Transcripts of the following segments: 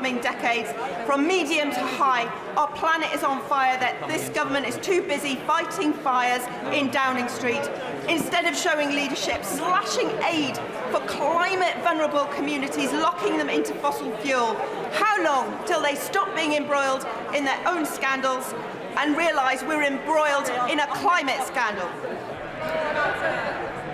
coming decades, from medium to high. Our planet is on fire. That this government is too busy fighting fires in Downing Street, instead of showing leadership, slashing aid for climate-vulnerable communities, locking them into fossil fuel. How long till they stop being embroiled in their own scandals and realise we're embroiled in a climate scandal?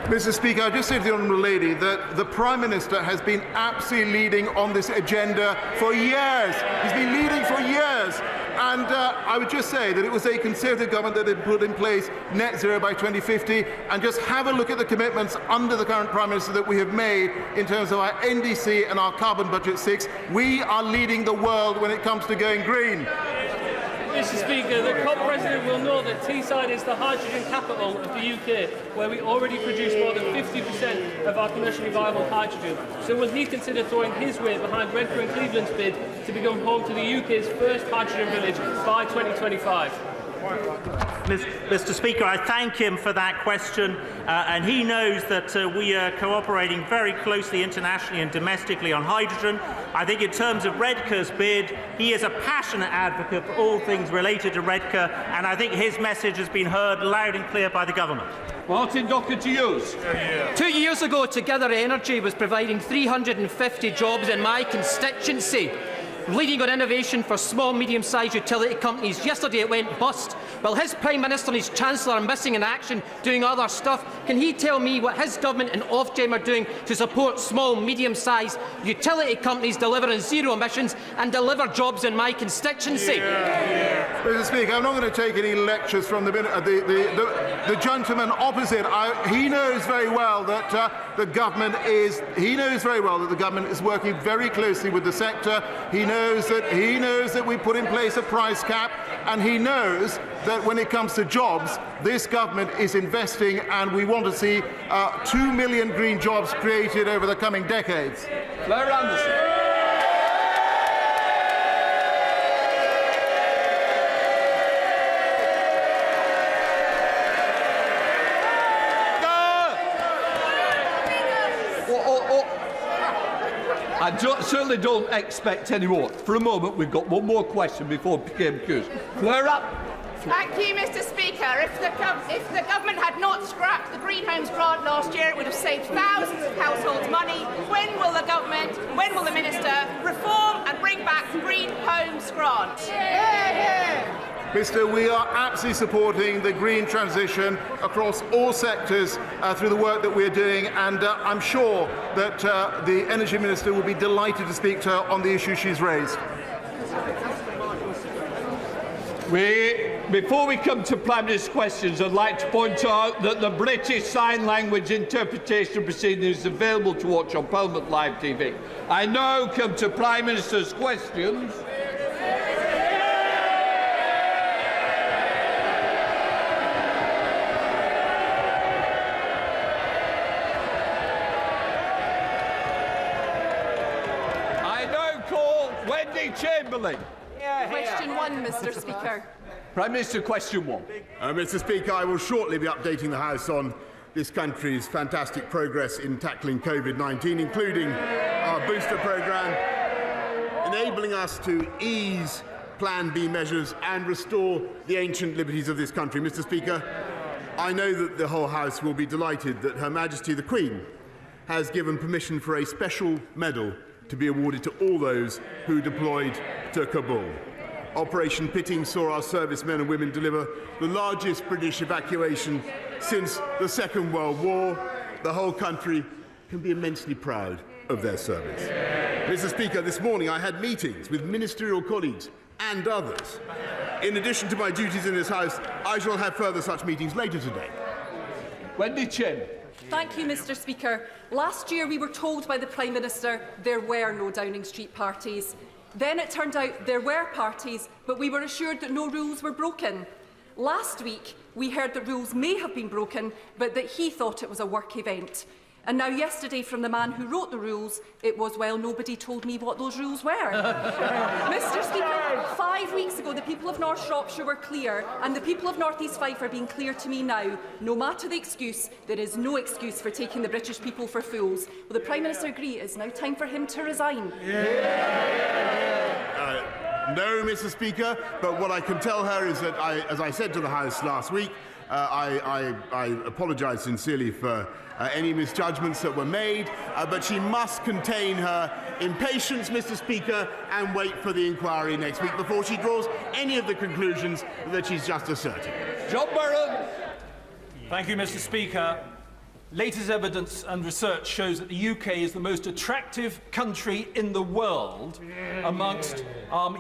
Mr. Speaker, I just say to the Honourable Lady that the Prime Minister has been absolutely leading on this agenda for years. He's been leading for years. And I would just say that it was a Conservative government that had put in place net zero by 2050, and just have a look at the commitments under the current Prime Minister that we have made in terms of our NDC and our Carbon Budget 6. We are leading the world when it comes to going green. Mr. Speaker, the COP President will know that Teesside is the hydrogen capital of the UK, where we already produce more than 50% of our commercially viable hydrogen. So will he consider throwing his weight behind Redcar and Cleveland's bid to become home to the UK's first hydrogen village by 2025? Mr. Speaker, I thank him for that question, and he knows that we are cooperating very closely internationally and domestically on hydrogen. I think in terms of Redcar's bid, he is a passionate advocate for all things related to Redcar, and I think his message has been heard loud and clear by the government. Martin Docker to use. 2 years ago, Together Energy was providing 350 jobs in my constituency, leading on innovation for small, medium-sized utility companies. Yesterday it went bust. While his Prime Minister and his Chancellor are missing in action, doing other stuff, can he tell me what his government and Ofgem are doing to support small, medium-sized utility companies delivering zero emissions and deliver jobs in my constituency? Mr. Speaker, I'm not going to take any lectures from the gentleman opposite. He knows very well that the government is. He knows very well that the government is working very closely with the sector. He knows that we put in place a price cap, and he knows that when it comes to jobs, this government is investing, and we want to see 2 million green jobs created over the coming decades. Claire Anderson. I certainly don't expect any more. For a moment, we've got one more question before PMQs. Flare up. Thank you, Mr. Speaker. If the government had not scrapped the Green Homes grant last year, it would have saved thousands of households money. When will the Minister reform and bring back the Green Homes grant? Mr. We are absolutely supporting the green transition across all sectors through the work that we're doing, and I'm sure that the Energy Minister will be delighted to speak to her on the issue she's raised. Before we come to Prime Minister's questions, I'd like to point out that the British Sign Language interpretation proceeding is available to watch on Parliament Live TV. I now come to Prime Minister's questions. Chamberlain. Question 1, Mr. Speaker. Prime Minister, question 1. Mr. Speaker, I will shortly be updating the House on this country's fantastic progress in tackling COVID-19, including our booster programme, enabling us to ease Plan B measures and restore the ancient liberties of this country. Mr. Speaker, I know that the whole House will be delighted that Her Majesty the Queen has given permission for a special medal to be awarded to all those who deployed to Kabul. Operation Pitting saw our servicemen and women deliver the largest British evacuation since the Second World War. The whole country can be immensely proud of their service. Mr. Speaker, this morning I had meetings with ministerial colleagues and others. In addition to my duties in this House, I shall have further such meetings later today. Wendy Chin. Thank you, Mr. Speaker. Last year we were told by the Prime Minister there were no Downing Street parties. Then it turned out there were parties, but we were assured that no rules were broken. Last week we heard that rules may have been broken, but that he thought it was a work event. And now yesterday from the man who wrote the rules, it was, well, nobody told me what those rules were. Mr. Speaker, 5 weeks ago the people of North Shropshire were clear, and the people of North East Fife are being clear to me now. No matter the excuse, there is no excuse for taking the British people for fools. Will the Prime Minister agree it is now time for him to resign? No, Mr. Speaker, but what I can tell her is that, as I said to the House last week, I apologise sincerely for any misjudgments that were made, but she must contain her impatience, Mr. Speaker, and wait for the inquiry next week before she draws any of the conclusions that she's just asserted. John Burrow. Thank you, Mr. Speaker. Latest evidence and research shows that the UK is the most attractive country in the world amongst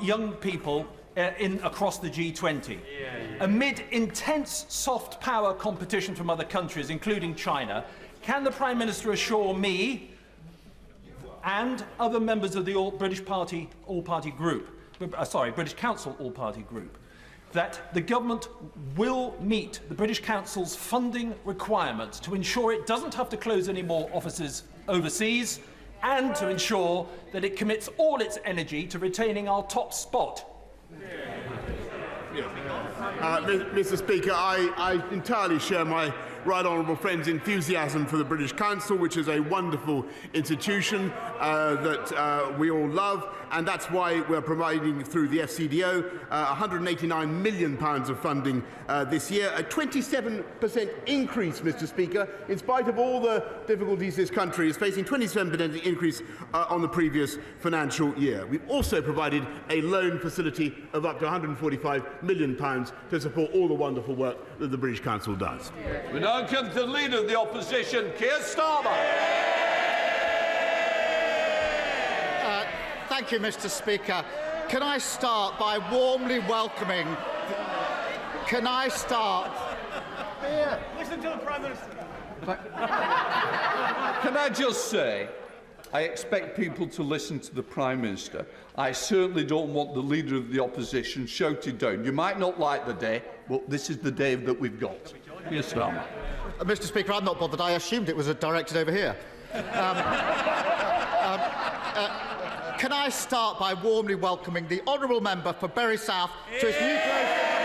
young people across the G20. Amid intense soft power competition from other countries, including China, can the Prime Minister assure me and other members of the British Council All-Party Group that the government will meet the British Council's funding requirements to ensure it doesn't have to close any more offices overseas and to ensure that it commits all its energy to retaining our top spot? Mr. Speaker, I entirely share my right honourable friend's enthusiasm for the British Council, which is a wonderful institution that we all love, and that's why we're providing through the FCDO £189 million of funding this year, a 27% increase, Mr. Speaker, in spite of all the difficulties this country is facing, 27% increase on the previous financial year. We've also provided a loan facility of up to £145 million to support all the wonderful work that the British Council does. We now come to the Leader of the Opposition, Keir Starmer. Thank you, Mr. Speaker. Can I start by warmly welcoming... Can I start... Listen to the Prime Minister. Can I just say, I expect people to listen to the Prime Minister. I certainly don't want the Leader of the Opposition shouted down. You might not like the day, but this is the day that we've got. Keir Starmer. Mr. Speaker, I'm not bothered. I assumed it was directed over here. Can I start by warmly welcoming the honourable member for Bury South to his new place in the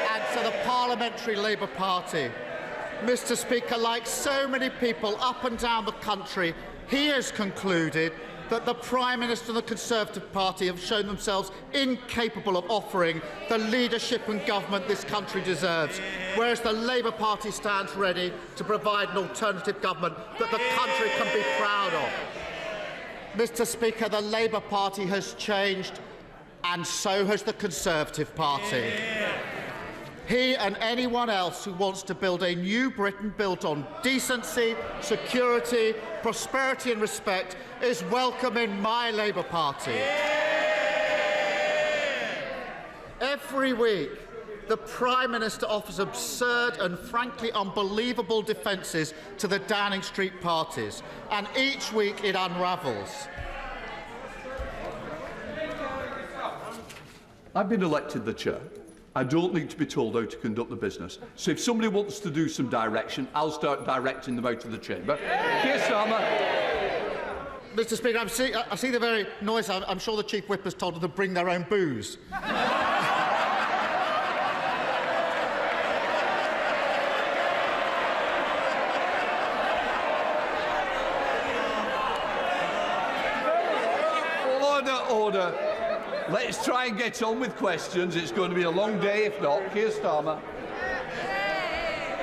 House and to the Parliamentary Labour Party. Mr. Speaker, like so many people up and down the country, he has concluded that the Prime Minister and the Conservative Party have shown themselves incapable of offering the leadership and government this country deserves, whereas the Labour Party stands ready to provide an alternative government that the country can be proud of. Mr. Speaker, the Labour Party has changed, and so has the Conservative Party. He and anyone else who wants to build a new Britain built on decency, security, prosperity and respect is welcome in my Labour Party. Every week, the Prime Minister offers absurd and frankly unbelievable defences to the Downing Street parties, and each week it unravels. I've been elected the chair. I don't need to be told how to conduct the business. So if somebody wants to do some direction, I'll start directing them out of the chamber. Keir Starmer. Mr. Speaker, I see the very noise. I'm sure the Chief Whip has told them to bring their own booze. Order. Let's try and get on with questions. It's going to be a long day if not. Keir Starmer.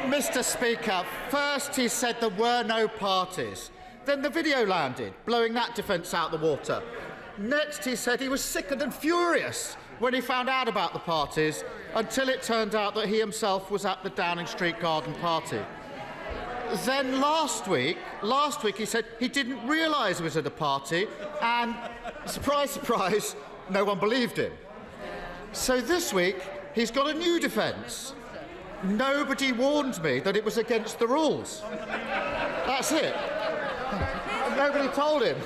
Mr. Speaker, first he said there were no parties. Then the video landed, blowing that defence out the water. Next he said he was sickened and furious when he found out about the parties, until it turned out that he himself was at the Downing Street garden party. Then last week he said he didn't realise he was at a party, and surprise, surprise, no one believed him. So this week he's got a new defence. Nobody warned me that it was against the rules. That's it. Nobody told him.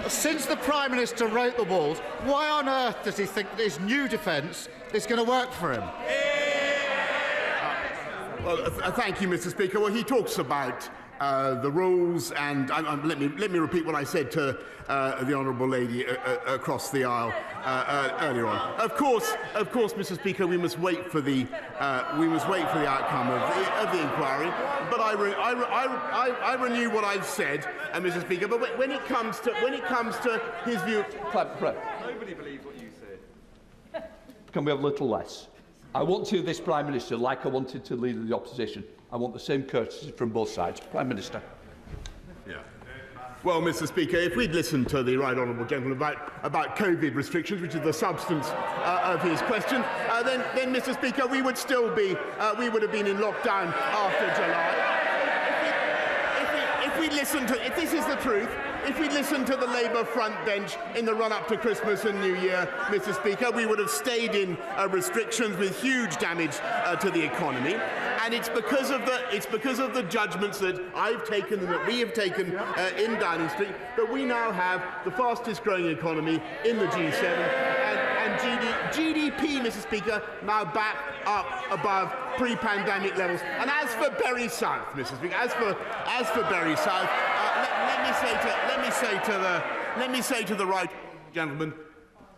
Since the Prime Minister wrote the walls, why on earth does he think that his new defence is going to work for him? Well, thank you, Mr. Speaker. Well, he talks about the rules, and let me repeat what I said to the honourable lady across the aisle earlier on. Of course, Mr. Speaker, we must wait for the outcome of the inquiry. But I renew what I've said, Mr. Speaker. But when it comes to his view, nobody believes what you say. Can we have a little less? I want to this Prime Minister like I wanted to leader of the opposition. I want the same courtesy from both sides. Prime Minister. Yeah. Well, Mr. Speaker, if we'd listened to the right honourable gentleman about COVID restrictions, which is the substance of his question, then, Mr. Speaker, we would still be we would have been in lockdown after July. If this is the truth, if we listened to the Labour front bench in the run-up to Christmas and New Year, Mr. Speaker, we would have stayed in restrictions with huge damage to the economy. And it's because of the judgments that I've taken and that we have taken in Downing Street that we now have the fastest growing economy in the G7 and GDP, Mr. Speaker, now back up above pre-pandemic levels. And as for Bury South, Mr. Speaker, as for Bury South, let me say to the right gentleman,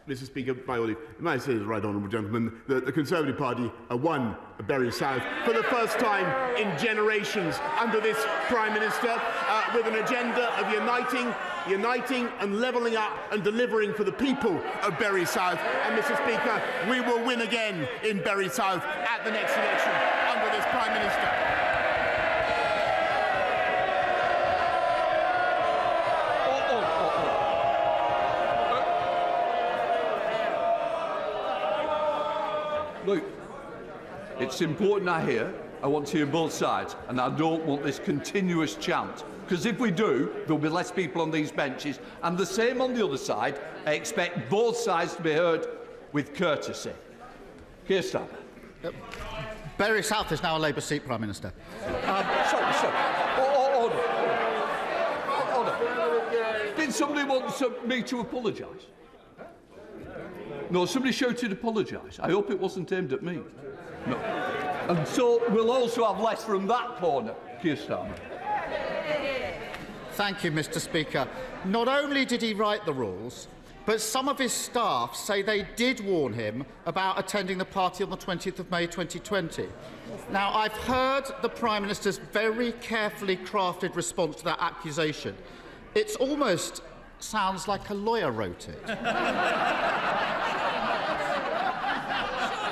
Mr. Speaker, by all leave, may I say to the right honourable gentleman that the Conservative Party won Bury South for the first time in generations under this Prime Minister, with an agenda of uniting and levelling up and delivering for the people of Bury South. And, Mr. Speaker, we will win again in Bury South at the next election under this Prime Minister. Look, it's important I hear. I want to hear both sides, and I don't want this continuous chant. Because if we do, there'll be less people on these benches. And the same on the other side. I expect both sides to be heard with courtesy. Keir Starmer. Bury South is now a Labour seat, Prime Minister. Sorry. Order. Did somebody want me to apologise? No, somebody shouted apologise. I hope it wasn't aimed at me. No. And so we'll also have less from that corner, Keir Starmer. Thank you, Mr. Speaker. Not only did he write the rules, but some of his staff say they did warn him about attending the party on the 20th of May 2020. Now, I've heard the Prime Minister's very carefully crafted response to that accusation. It almost sounds like a lawyer wrote it.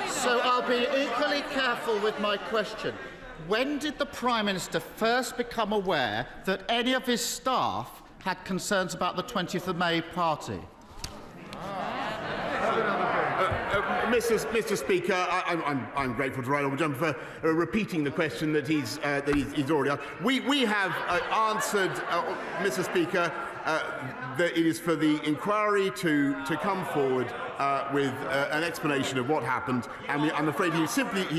So I'll be equally careful with my question. When did the Prime Minister first become aware that any of his staff had concerns about the 20th of May party? Mr. Speaker, I'm grateful to the right honourable gentleman for repeating the question that he's already asked. We have answered, Mr. Speaker, that it is for the inquiry to come forward with an explanation of what happened, and I'm afraid he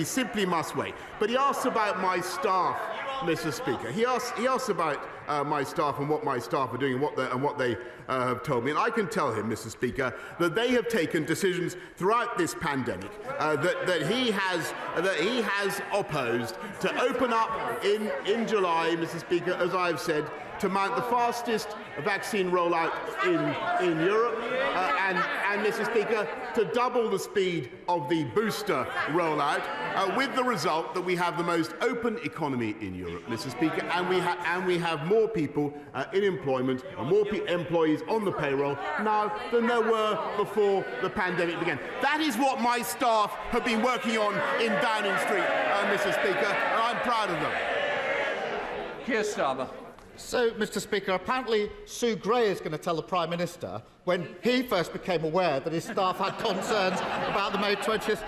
simply must wait. But he asks about my staff, Mr. Speaker. He asks about my staff and what my staff are doing and what they have told me. And I can tell him, Mr. Speaker, that they have taken decisions throughout this pandemic that he has opposed to open up in July, Mr. Speaker, as I've said, to mount the fastest vaccine rollout in Europe, and Mr. Speaker, to double the speed of the booster rollout, with the result that we have the most open economy in Europe, Mr. Speaker, and we have more people in employment and more employees on the payroll now than there were before the pandemic began. That is what my staff have been working on in Downing Street, Mr. Speaker, and I'm proud of them. Keir Starmer. So, Mr. Speaker, apparently Sue Gray is going to tell the Prime Minister when he first became aware that his staff had concerns about the May 20th.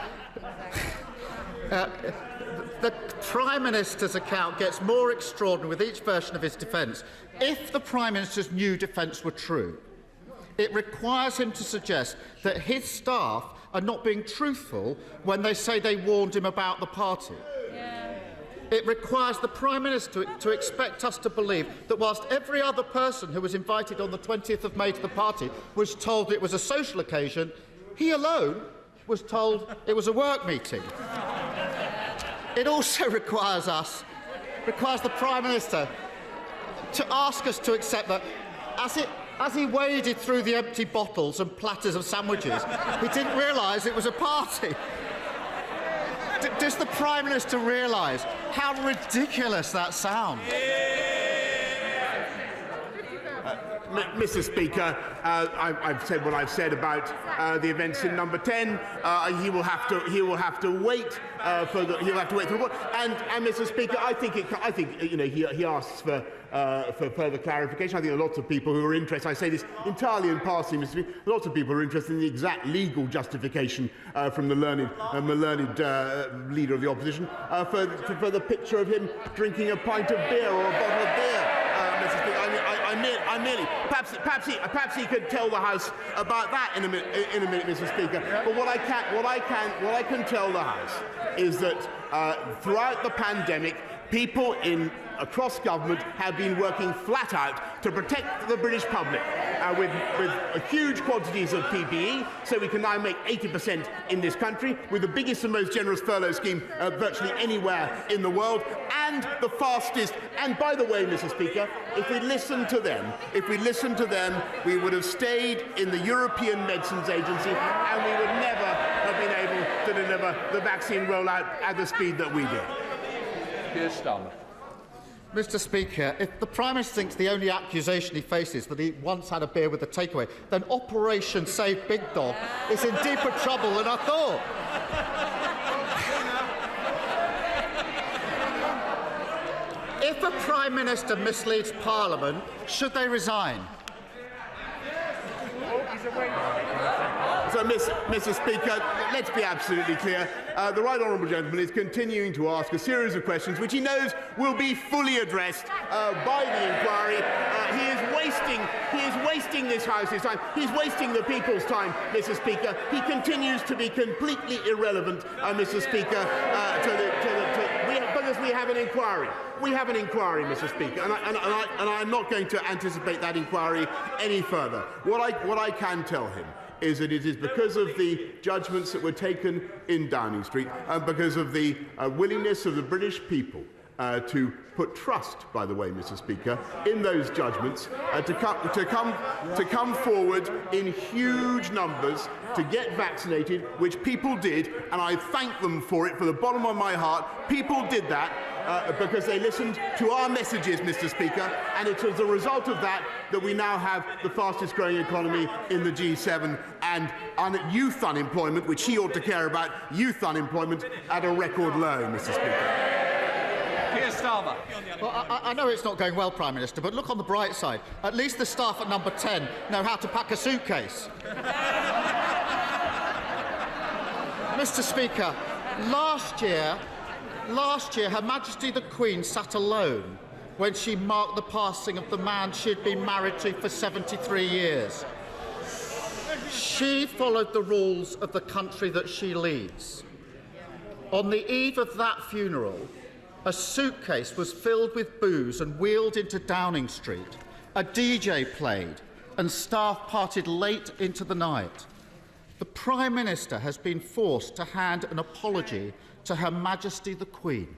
The Prime Minister's account gets more extraordinary with each version of his defence. If the Prime Minister's new defence were true, it requires him to suggest that his staff are not being truthful when they say they warned him about the party. It requires the Prime Minister to expect us to believe that whilst every other person who was invited on the 20th of May to the party was told it was a social occasion, he alone was told it was a work meeting. It also requires the Prime Minister to ask us to accept that as he waded through the empty bottles and platters of sandwiches, he didn't realise it was a party. Does the Prime Minister realise how ridiculous that sounds? Mr. Speaker, I've said what I've said about the events in Number 10. He will have to wait for the report. And Mr. Speaker, I think he asks for further clarification. I think there are lots of people who are interested. I say this entirely in passing, Mr. Speaker. Lots of people are interested in the exact legal justification from the learned leader of the opposition for the picture of him drinking a pint of beer or a bottle of beer. Mr. Speaker, I merely perhaps he could tell the House about that in a minute, Mr. Speaker. But what I can tell the House is that throughout the pandemic, people across government have been working flat out to protect the British public with huge quantities of PPE, so we can now make 80% in this country, with the biggest and most generous furlough scheme virtually anywhere in the world, and the fastest. And by the way, Mr. Speaker, if we listened to them, we would have stayed in the European Medicines Agency, and we would never have been able to deliver the vaccine rollout at the speed that we did. Keir Starmer. Mr. Speaker, if the Prime Minister thinks the only accusation he faces that he once had a beer with a takeaway, then Operation Save Big Dog is in deeper trouble than I thought. If a Prime Minister misleads Parliament, should they resign? So, Mr. Speaker, let's be absolutely clear. The Right Honourable Gentleman is continuing to ask a series of questions which he knows will be fully addressed by the inquiry. He is wasting this House's time. He's wasting the people's time, Mr. Speaker. He continues to be completely irrelevant, Mr. Speaker, because we have an inquiry. We have an inquiry, Mr. Speaker, and I'm not going to anticipate that inquiry any further. What I can tell him is that it is because of the judgments that were taken in Downing Street and because of the willingness of the British people to put trust, by the way, Mr. Speaker, in those judgments, to come forward in huge numbers to get vaccinated, which people did, and I thank them for it from the bottom of my heart. People did that because they listened to our messages, Mr. Speaker, and it's as a result of that that we now have the fastest growing economy in the G7 and youth unemployment, which he ought to care about, youth unemployment at a record low, Mr. Speaker. Keir Starmer. Well, I know it's not going well, Prime Minister, but look on the bright side. At least the staff at Number 10 know how to pack a suitcase. Mr. Speaker, last year, Her Majesty the Queen sat alone when she marked the passing of the man she'd been married to for 73 years. She followed the rules of the country that she leads. On the eve of that funeral, a suitcase was filled with booze and wheeled into Downing Street. A DJ played and staff parted late into the night. The Prime Minister has been forced to hand an apology to Her Majesty the Queen.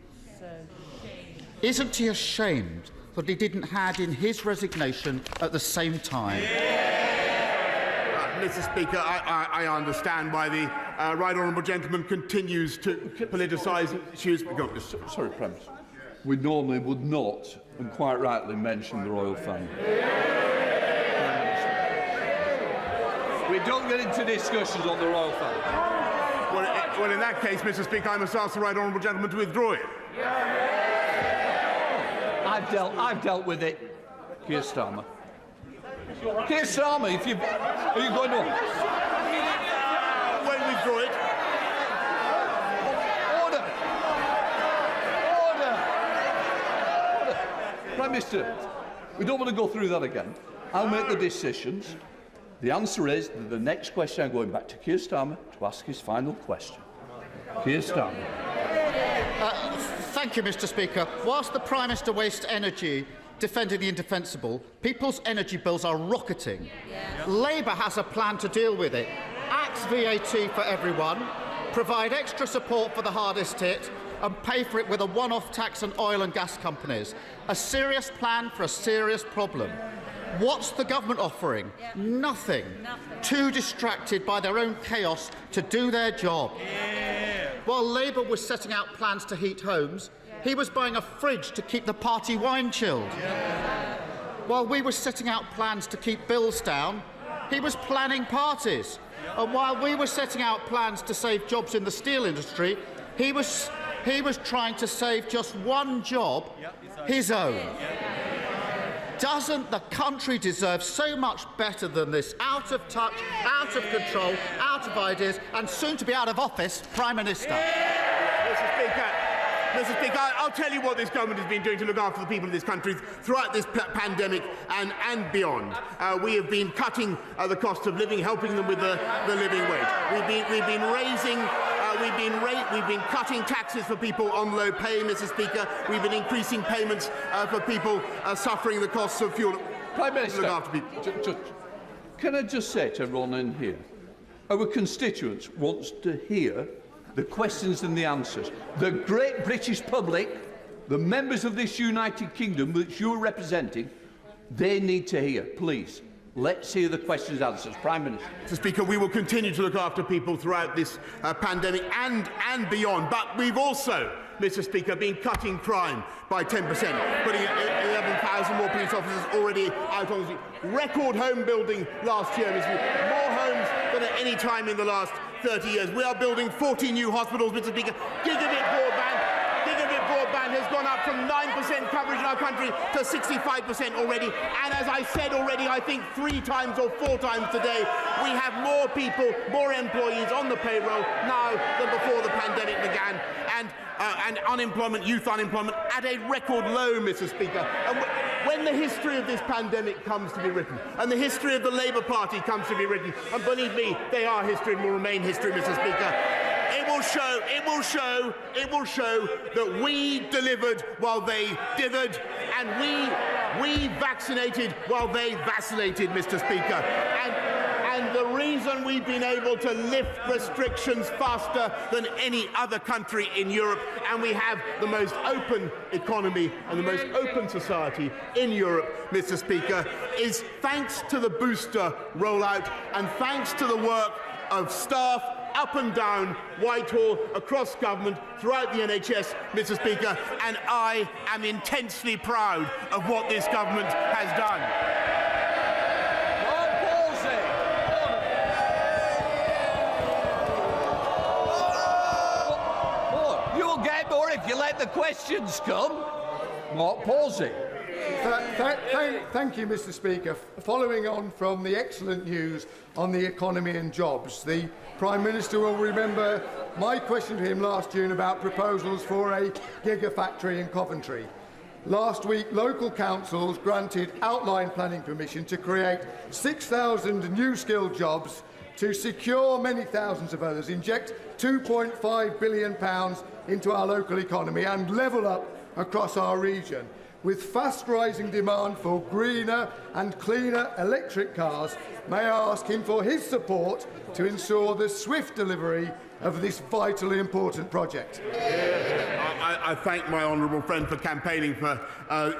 Isn't he ashamed that he didn't hand in his resignation at the same time? Mr. Speaker, I understand why the Right Honourable Gentleman continues to politicise issues. Sorry, Prime Minister. We normally would not, and quite rightly, mention the royal family. We don't get into discussions on the royal family. Well, in that case, Mr. Speaker, I must ask the Right Honourable Gentleman to withdraw it. I've dealt with it, Keir Starmer. Keir Starmer, are you going to? Won't withdraw it. Order. Prime Minister, we don't want to go through that again. I'll make the decisions. The answer is that the next question, I'm going back to Keir Starmer to ask his final question. Keir Starmer. Thank you, Mr. Speaker. Whilst the Prime Minister wastes energy defending the indefensible, people's energy bills are rocketing. Labour has a plan to deal with it. Axe VAT for everyone, provide extra support for the hardest hit, and pay for it with a one-off tax on oil and gas companies. A serious plan for a serious problem. What's the government offering? Nothing. Too distracted by their own chaos to do their job. While Labour was setting out plans to heat homes, he was buying a fridge to keep the party wine chilled. While we were setting out plans to keep bills down, he was planning parties. And while we were setting out plans to save jobs in the steel industry, he was trying to save just one job, his own. Doesn't the country deserve so much better than this out of touch, out of control, out of ideas, and soon to be out of office Prime Minister? Mr. Speaker, I'll tell you what this government has been doing to look after the people of this country throughout this pandemic and beyond. We have been cutting the cost of living, helping them with the living wage. We've been cutting taxes for people on low pay, Mr. Speaker. We've been increasing payments for people suffering the costs of fuel. Prime Minister, look after people. Can I just say to Ronan here, our constituents wants to hear the questions and the answers. The great British public, the members of this United Kingdom which you're representing, they need to hear. Please, let's hear the questions and answers. Prime Minister. Mr. Speaker, we will continue to look after people throughout this pandemic and beyond. But we've also, Mr. Speaker, been cutting crime by 10%, putting 11,000 more police officers already out on the street. Record home building last year, Mr. Speaker. More homes than at any time in the last 30 years. We are building 40 new hospitals, Mr. Speaker. Gigabit broadband has gone up from 9% coverage in our country to 65% already. And as I said already, I think 3 times or 4 times today, we have more people, more employees on the payroll now than before the pandemic began. And unemployment, youth unemployment, at a record low, Mr. Speaker. And when the history of this pandemic comes to be written, and the history of the Labour Party comes to be written, and believe me, they are history and will remain history, Mr. Speaker, it will show that we delivered while they dithered, and we vaccinated while they vacillated, Mr. Speaker. And the reason we've been able to lift restrictions faster than any other country in Europe, and we have the most open economy and the most open society in Europe, Mr. Speaker, is thanks to the booster rollout and thanks to the work of staff up and down Whitehall, across government, throughout the NHS, Mr. Speaker, and I am intensely proud of what this government has done. If you let the questions come, not pausing. Thank you, Mr. Speaker. Following on from the excellent news on the economy and jobs, the Prime Minister will remember my question to him last June about proposals for a gigafactory in Coventry. Last week, local councils granted outline planning permission to create 6,000 new skilled jobs, to secure many thousands of others, inject £2.5 billion into our local economy and level up across our region. With fast rising demand for greener and cleaner electric cars, may I ask him for his support to ensure the swift delivery of this vitally important project? I thank my honourable friend for campaigning for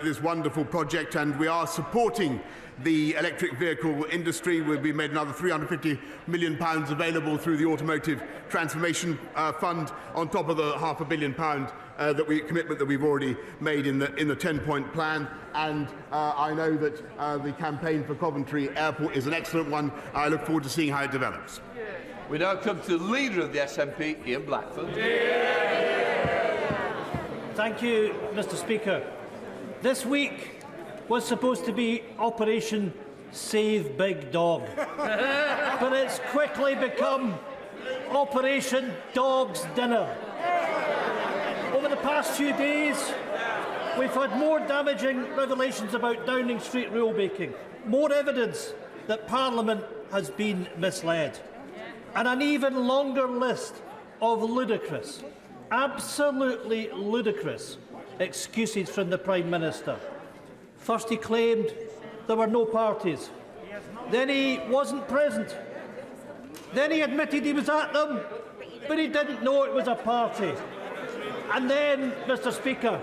this wonderful project, and we are supporting the electric vehicle industry. We made another £350 million available through the Automotive Transformation Fund, on top of the £500 million commitment that we've already made in the 10-point plan. And I know that the campaign for Coventry Airport is an excellent one. I look forward to seeing how it develops. We now come to the Leader of the SNP, Ian Blackford. Thank you, Mr. Speaker. This week was supposed to be Operation Save Big Dog, but it's quickly become Operation Dog's Dinner. Over the past few days, we've had more damaging revelations about Downing Street rule-making, more evidence that Parliament has been misled, and an even longer list of ludicrous, absolutely ludicrous excuses from the Prime Minister. First he claimed there were no parties, then he wasn't present, then he admitted he was at them, but he didn't know it was a party. And then, Mr. Speaker,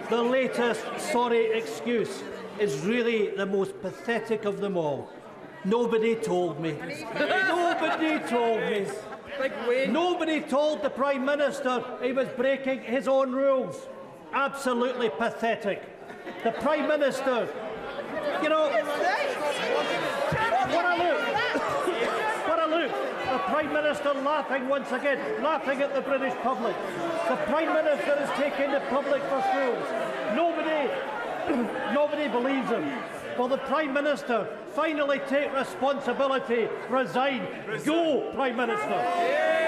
the latest sorry excuse is really the most pathetic of them all. Nobody told me. Nobody told me. Nobody told the Prime Minister he was breaking his own rules. Absolutely pathetic. The Prime Minister, you know, what a look. What a look. The Prime Minister laughing once again, laughing at the British public. The Prime Minister is taking the public for fools. Nobody believes him. Will the Prime Minister finally take responsibility, resign, go, Prime Minister?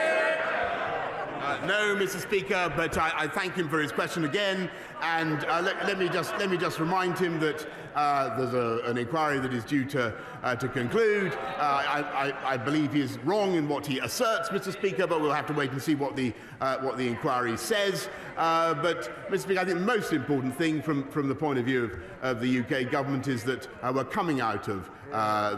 No, Mr. Speaker, but I thank him for his question again, and let me just remind him that there's an inquiry that is due to conclude. I believe he is wrong in what he asserts, Mr. Speaker, but we'll have to wait and see what the inquiry says. But, Mr. Speaker, I think the most important thing from the point of view of the UK government is that we're coming out of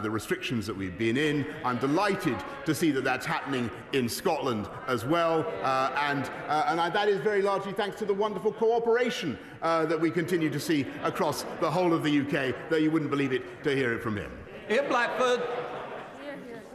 the restrictions that we've been in. I'm delighted to see that that's happening in Scotland as well, and that is very largely thanks to the wonderful cooperation that we continue to see across the whole of the UK, though you wouldn't believe it to hear it from him. Here, Blackford.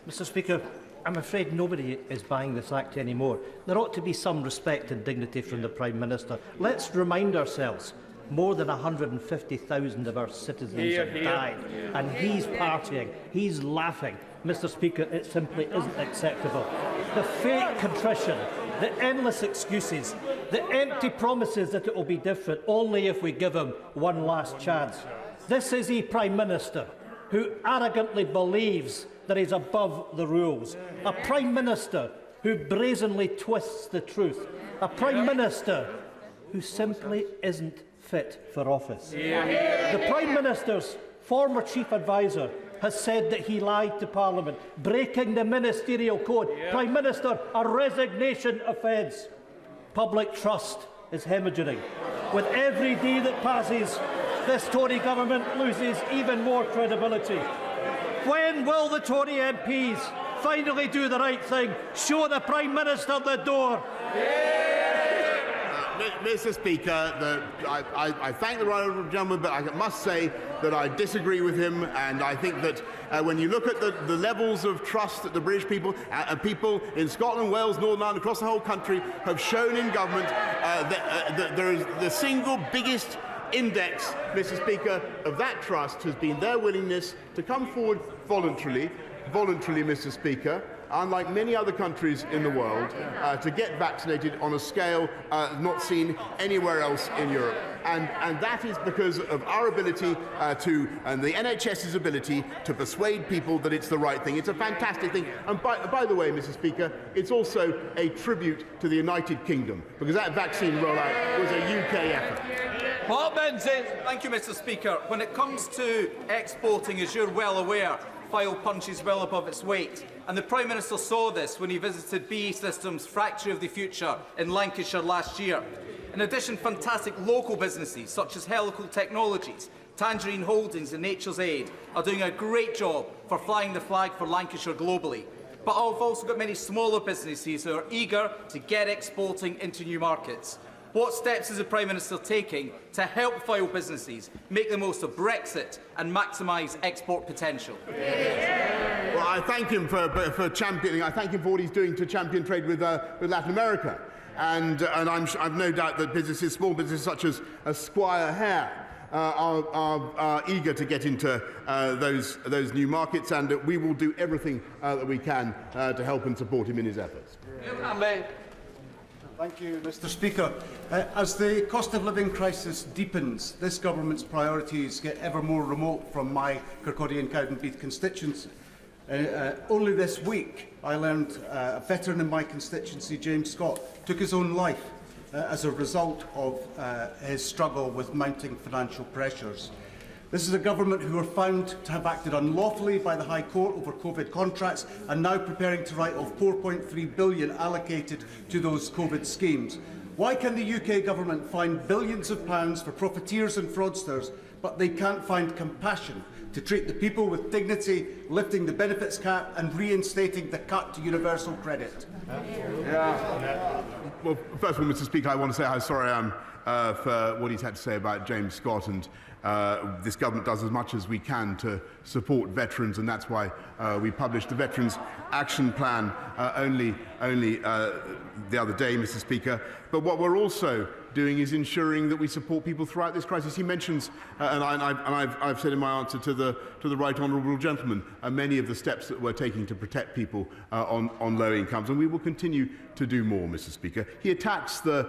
Mr. Speaker, I'm afraid nobody is buying this Act anymore. There ought to be some respect and dignity from the Prime Minister. Let's remind ourselves, more than 150,000 of our citizens have died, and he's partying, he's laughing. Mr. Speaker, it simply isn't acceptable. The fake contrition, the endless excuses, the empty promises that it will be different only if we give him one last chance. This is a Prime Minister who arrogantly believes that he's above the rules. A Prime Minister who brazenly twists the truth. A Prime Minister who simply isn't fit for office. The Prime Minister's former Chief Advisor has said that he lied to Parliament, breaking the ministerial code. Prime Minister, a resignation offence. Public trust is hemorrhaging. With every day that passes, this Tory government loses even more credibility. When will the Tory MPs finally do the right thing? Show the Prime Minister the door. Mr. Speaker, I thank the right honourable gentleman, but I must say that I disagree with him, and I think that when you look at the levels of trust that the British people and people in Scotland, Wales, Northern Ireland, across the whole country have shown in government, that there is the single biggest index, Mr. Speaker, of that trust has been their willingness to come forward voluntarily, Mr. Speaker, unlike many other countries in the world, to get vaccinated on a scale not seen anywhere else in Europe. And that is because of our ability and the NHS's ability to persuade people that it's the right thing. It's a fantastic thing. And by the way, Mr. Speaker, it's also a tribute to the United Kingdom, because that vaccine rollout was a UK effort. Thank you, Mr. Speaker. When it comes to exporting, as you're well aware, file punches well above its weight. And the Prime Minister saw this when he visited BAE Systems' Factory of the Future in Lancashire last year. In addition, fantastic local businesses such as Helical Technologies, Tangerine Holdings and Nature's Aid are doing a great job for flying the flag for Lancashire globally. But I've also got many smaller businesses who are eager to get exporting into new markets. What steps is the Prime Minister taking to help file businesses make the most of Brexit and maximise export potential? Well, I thank him for championing. I thank him for what he's doing to champion trade with Latin America, and I've no doubt that businesses, small businesses such as Squire Hare, are eager to get into those new markets, and we will do everything that we can to help and support him in his efforts. Thank you, Mr. Speaker. As the cost of living crisis deepens, this government's priorities get ever more remote from my Kirkcaldy and Cowdenbeath constituency. Only this week, I learned a veteran in my constituency, James Scott, took his own life as a result of his struggle with mounting financial pressures. This is a government who are found to have acted unlawfully by the High Court over COVID contracts and now preparing to write off £4.3 billion allocated to those COVID schemes. Why can the UK government find billions of pounds for profiteers and fraudsters, but they can't find compassion to treat the people with dignity, lifting the benefits cap and reinstating the cut to universal credit? Well, first of all, Mr. Speaker, I want to say how sorry I am for what he's had to say about James Scott, and this government does as much as we can to support veterans, and that's why we published the Veterans Action Plan only the other day, Mr. Speaker. But what we're also doing is ensuring that we support people throughout this crisis. He mentions, and I've said in my answer to the right honourable gentleman, many of the steps that we're taking to protect people on low incomes, and we will continue to do more, Mr. Speaker. He attacks the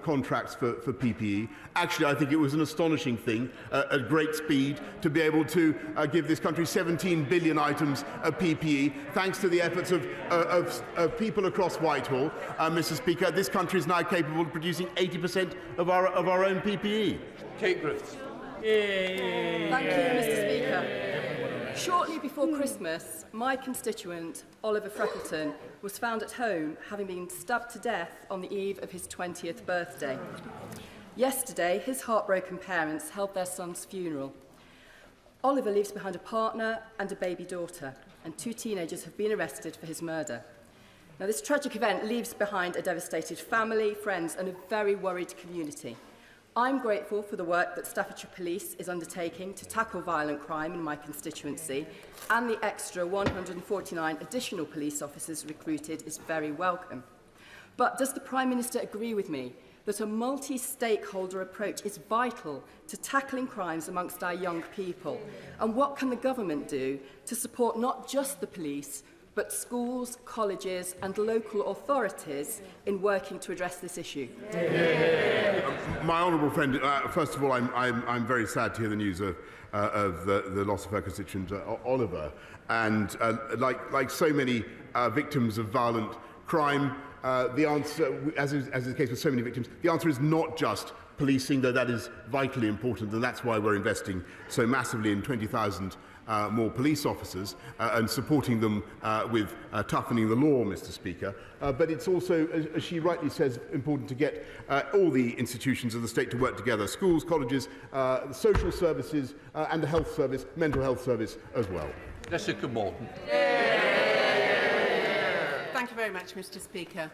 contracts for PPE. Actually, I think it was an astonishing thing at great speed to be able to give this country 17 billion items of PPE, thanks to the efforts of people across Whitehall. Mr. Speaker, this country is now capable of producing 80% of our own PPE. Kate Griffiths. Thank you, Mr. Speaker. Shortly before Christmas, my constituent, Oliver Freckleton, was found at home having been stabbed to death on the eve of his 20th birthday. Yesterday, his heartbroken parents held their son's funeral. Oliver leaves behind a partner and a baby daughter, and 2 teenagers have been arrested for his murder. Now, this tragic event leaves behind a devastated family, friends, and a very worried community. I'm grateful for the work that Staffordshire Police is undertaking to tackle violent crime in my constituency, and the extra 149 additional police officers recruited is very welcome. But does the Prime Minister agree with me that a multi-stakeholder approach is vital to tackling crimes amongst our young people? And what can the government do to support not just the police, but schools, colleges and local authorities in working to address this issue? My honourable friend, first of all, I'm very sad to hear the news of the loss of her constituent, Oliver. And like so many victims of violent crime, the answer, as is the case with so many victims, the answer is not just policing, though that is vitally important, and that's why we're investing so massively in 20,000 more police officers and supporting them with toughening the law, Mr. Speaker. But it's also, as she rightly says, important to get all the institutions of the state to work together: schools, colleges, social services, and the health service, mental health service as well. Jessica Morton. Thank you very much, Mr. Speaker.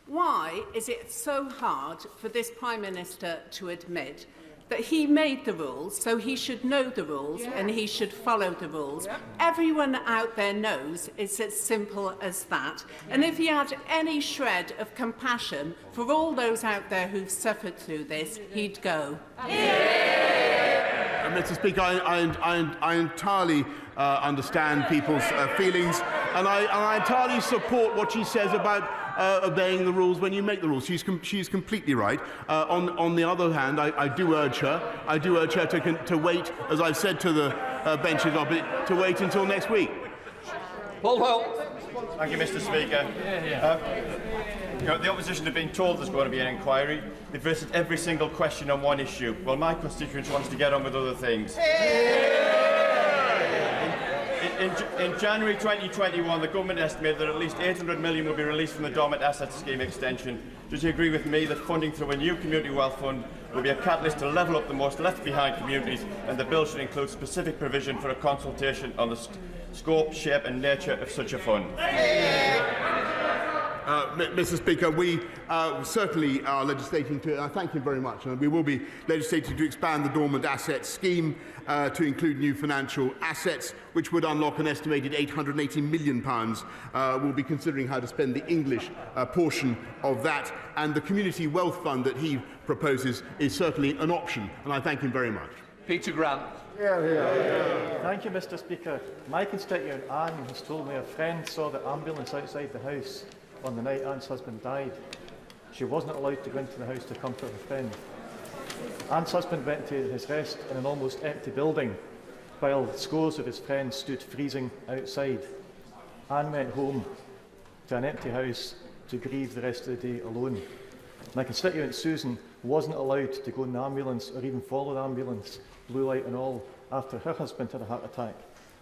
Why is it so hard for this Prime Minister to admit that he made the rules, so he should know the rules and he should follow the rules? Everyone out there knows it's as simple as that. And if he had any shred of compassion for all those out there who've suffered through this, he'd go. Mr. Speaker, I entirely understand people's feelings, and I entirely support what she says about obeying the rules when you make the rules. She's completely right. On the other hand, I do urge her to wait, as I've said to the benches opposite, to wait until next week. Paul Holt. Thank you, Mr. Speaker. The opposition have been told there's going to be an inquiry. They've listed every single question on one issue. Well, my constituents wants to get on with other things. In January 2021, the government estimated that at least 800 million will be released from the Dormant Assets Scheme extension. Does you agree with me that funding through a new community wealth fund will be a catalyst to level up the most left-behind communities, and the bill should include specific provision for a consultation on the scope, shape and nature of such a fund? Mr. Speaker, we certainly are legislating to, thank you very much, and we will be legislating to expand the Dormant Assets Scheme to include new financial assets, which would unlock an estimated £880 million. We'll be considering how to spend the English portion of that, and the Community Wealth Fund that he proposes is certainly an option, and I thank him very much. Peter Grant. Thank you, Mr. Speaker. My constituent Anne has told me a friend saw the ambulance outside the house on the night Anne's husband died. She wasn't allowed to go into the house to comfort her friend. Anne's husband went to his rest in an almost empty building, while scores of his friends stood freezing outside. Anne went home to an empty house to grieve the rest of the day alone. My constituent Susan wasn't allowed to go in the ambulance or even follow the ambulance, blue light and all, after her husband had a heart attack.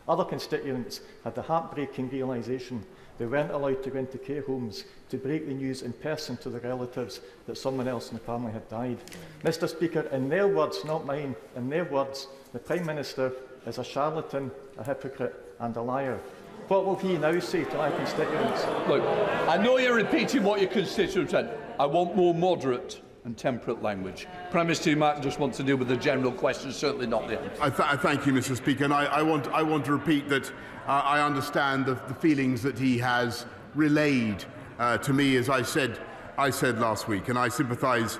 Other constituents had the heartbreaking realisation they weren't allowed to go into care homes to break the news in person to their relatives that someone else in the family had died. Mr. Speaker, in their words, not mine, in their words, the Prime Minister is a charlatan, a hypocrite and a liar. What will he now say to my constituents? Look, I know you're repeating what your constituents said. I want more moderate and temperate language. Prime Minister, you might just want to deal with the general question, certainly not the answer. I thank you, Mr. Speaker, and I want to repeat that I understand the feelings that he has relayed to me, as I said last week, and I sympathise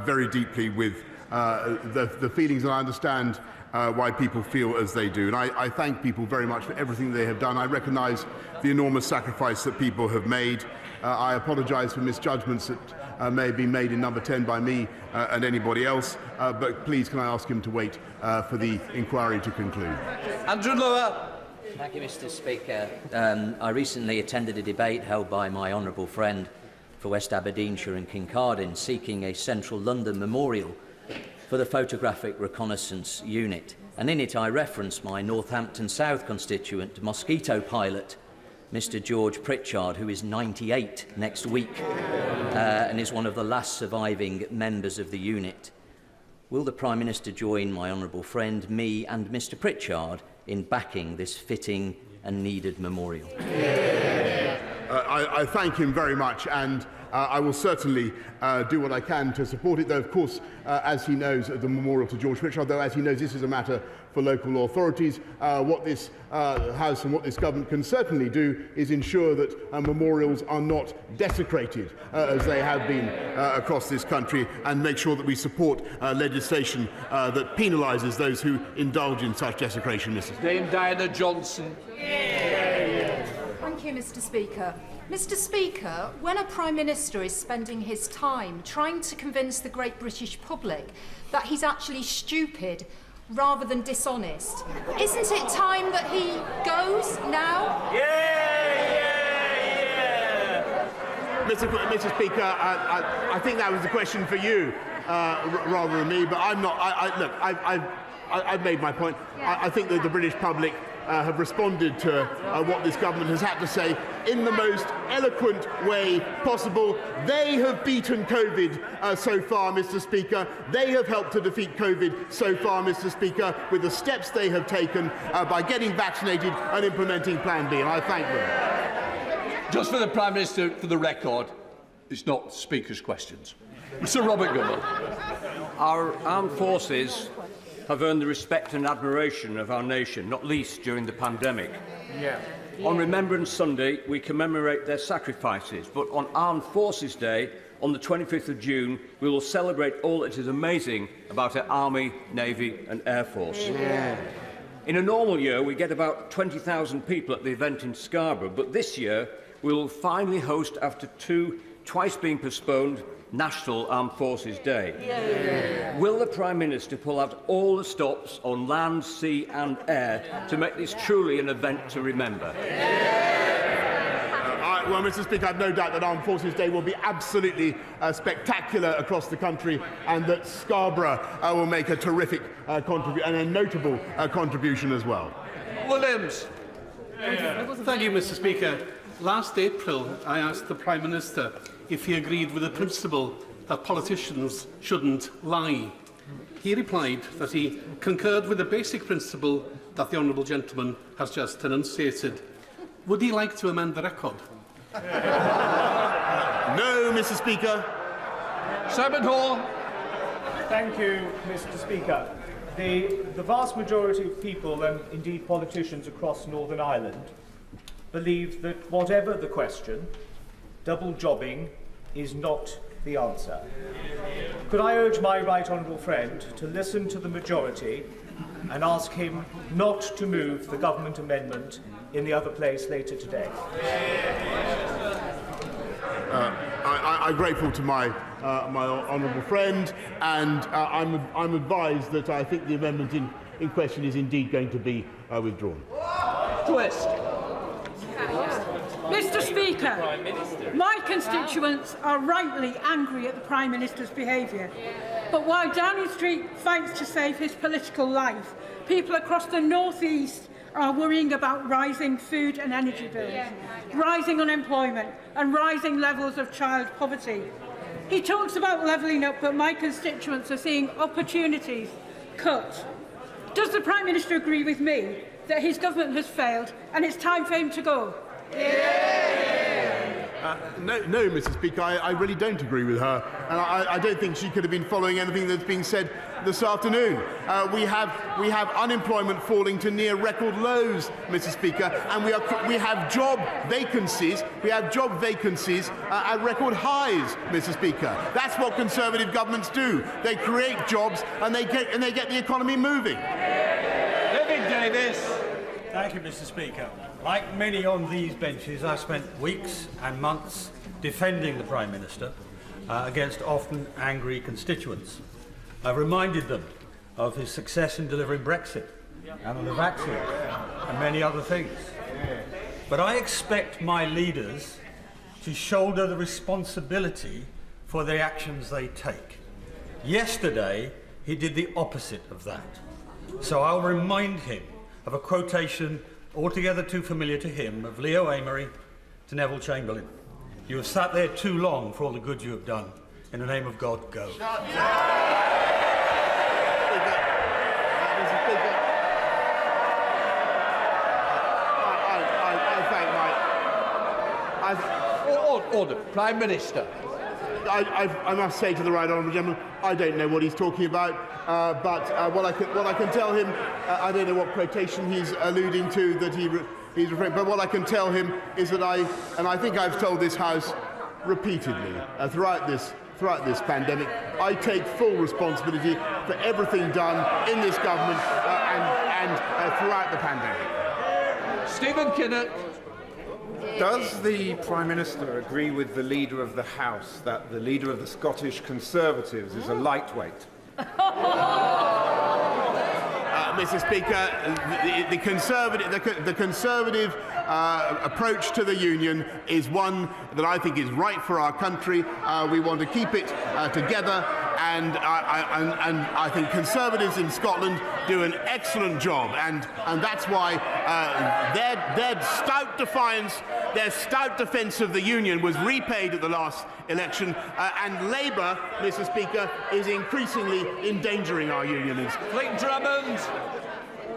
very deeply with the feelings, and I understand why people feel as they do. And I thank people very much for everything they have done. I recognise the enormous sacrifice that people have made. I apologise for misjudgments that may have been made in number 10 by me and anybody else, but please can I ask him to wait for the inquiry to conclude. Andrew Lower. Thank you, Mr. Speaker. I recently attended a debate held by my honourable friend for West Aberdeenshire and Kincardine seeking a central London memorial for the Photographic Reconnaissance Unit, and in it I referenced my Northampton South constituent, mosquito pilot, Mr. George Pritchard, who is 98 next week and is one of the last surviving members of the unit. Will the Prime Minister join my honourable friend, me and Mr. Pritchard in backing this fitting and needed memorial? I thank him very much, and I will certainly do what I can to support it, though, of course, as he knows, the memorial to George Pritchard, though, as he knows, this is a matter for local authorities. What this House and what this government can certainly do is ensure that memorials are not desecrated, as they have been across this country, and make sure that we support legislation that penalises those who indulge in such desecration. Dame Diana Johnson. Thank you, Mr. Speaker. Mr. Speaker, when a Prime Minister is spending his time trying to convince the great British public that he's actually stupid rather than dishonest, isn't it time that he goes now? Mr. Speaker, I think that was a question for you rather than me, but I'm not. Look, I've made my point. I think that the British public have responded to what this government has had to say in the most eloquent way possible. They have beaten COVID so far, Mr. Speaker. They have helped to defeat COVID so far, Mr. Speaker, with the steps they have taken by getting vaccinated and implementing Plan B, and I thank them. Just for the Prime Minister, for the record, it's not the Speaker's questions. Sir Robert Goodall. Our armed forces have earned the respect and admiration of our nation, not least during the pandemic. On Remembrance Sunday, we commemorate their sacrifices, but on Armed Forces Day, on the 25th of June, we will celebrate all that is amazing about our Army, Navy and Air Force. In a normal year, we get about 20,000 people at the event in Scarborough, but this year we will finally host, after twice being postponed, National Armed Forces Day. Will the Prime Minister pull out all the stops on land, sea and air to make this truly an event to remember? Well, Mr. Speaker, I have no doubt that Armed Forces Day will be absolutely spectacular across the country, and that Scarborough will make a terrific contribution and a notable contribution as well. Williams. Thank you, Mr. Speaker. Last April, I asked the Prime Minister if he agreed with the principle that politicians shouldn't lie. He replied that he concurred with the basic principle that the honourable gentleman has just enunciated. Would he like to amend the record? No, Mr. Speaker. Simon Hall. Thank you, Mr. Speaker. The vast majority of people, and indeed politicians across Northern Ireland, believe that whatever the question, double jobbing is not the answer. Could I urge my right honourable friend to listen to the majority and ask him not to move the government amendment in the other place later today? I'm grateful to my honourable friend, and I'm advised that I think the amendment in question is indeed going to be withdrawn. Twist. Mr. Speaker, my constituents are rightly angry at the Prime Minister's behaviour. But while Downing Street fights to save his political life, people across the North East are worrying about rising food and energy bills, rising unemployment and rising levels of child poverty. He talks about levelling up, but my constituents are seeing opportunities cut. Does the Prime Minister agree with me that his government has failed and it's time for him to go? No, Mr. Speaker, I really don't agree with her, and I don't think she could have been following anything that's being said this afternoon. We have unemployment falling to near record lows, Mr. Speaker, and we have job vacancies. We have job vacancies at record highs, Mr. Speaker. That's what Conservative governments do. They create jobs and they get the economy moving. David Davis. Thank you, Mr. Speaker. Like many on these benches, I spent weeks and months defending the Prime Minister against often angry constituents. I reminded them of his success in delivering Brexit and on the vaccine and many other things. But I expect my leaders to shoulder the responsibility for the actions they take. Yesterday, he did the opposite of that. So I'll remind him of a quotation altogether too familiar to him of Leo Amery to Neville Chamberlain. You have sat there too long for all the good you have done. In the name of God, go. Order. Prime Minister. I must say to the right honourable gentleman, I don't know what he's talking about, but what I can tell him, I don't know what quotation he's alluding to that he's referring. But what I can tell him is that I think I've told this House repeatedly throughout this pandemic, I take full responsibility for everything done in this government and throughout the pandemic. Stephen Kinnock. Does the Prime Minister agree with the Leader of the House that the Leader of the Scottish Conservatives is a lightweight? Mr. Speaker, the Conservative approach to the Union is one that I think is right for our country. We want to keep it together, and I think Conservatives in Scotland do an excellent job, and that's why their stout defiance, their stout defence of the Union was repaid at the last election, and Labour, Mr. Speaker, is increasingly endangering our unions. Fleet Drummond.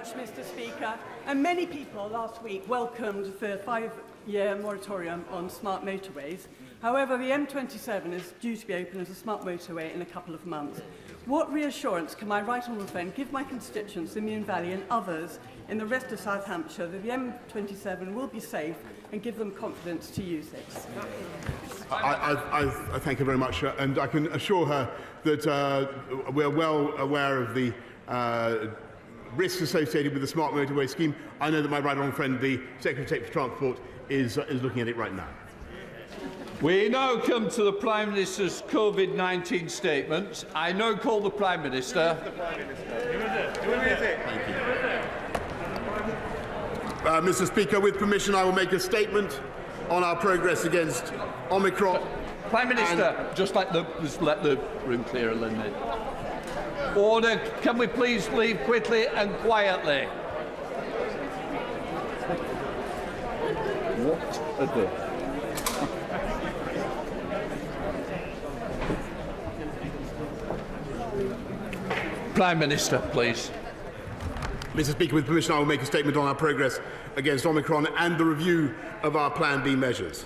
Mr. Speaker, and many people last week welcomed the 5-year moratorium on smart motorways. However, the M27 is due to be open as a smart motorway in a couple of months. What reassurance can my right honourable friend give my constituents in Meon Valley and others in the rest of South Hampshire that the M27 will be safe and give them confidence to use it? I thank her very much, and I can assure her that we're well aware of the risks associated with the smart motorway scheme. I know that my right honourable friend, the Secretary of State for Transport, is looking at it right now. We now come to the Prime Minister's COVID-19 statement. I now call the Prime Minister. Thank you. Mr. Speaker, with permission, I will make a statement on our progress against Omicron. Prime Minister, just let the room clear a little bit. Order. Can we please leave quickly and quietly? What a day. Prime Minister, please. Mr. Speaker, with permission, I will make a statement on our progress against Omicron and the review of our Plan B measures.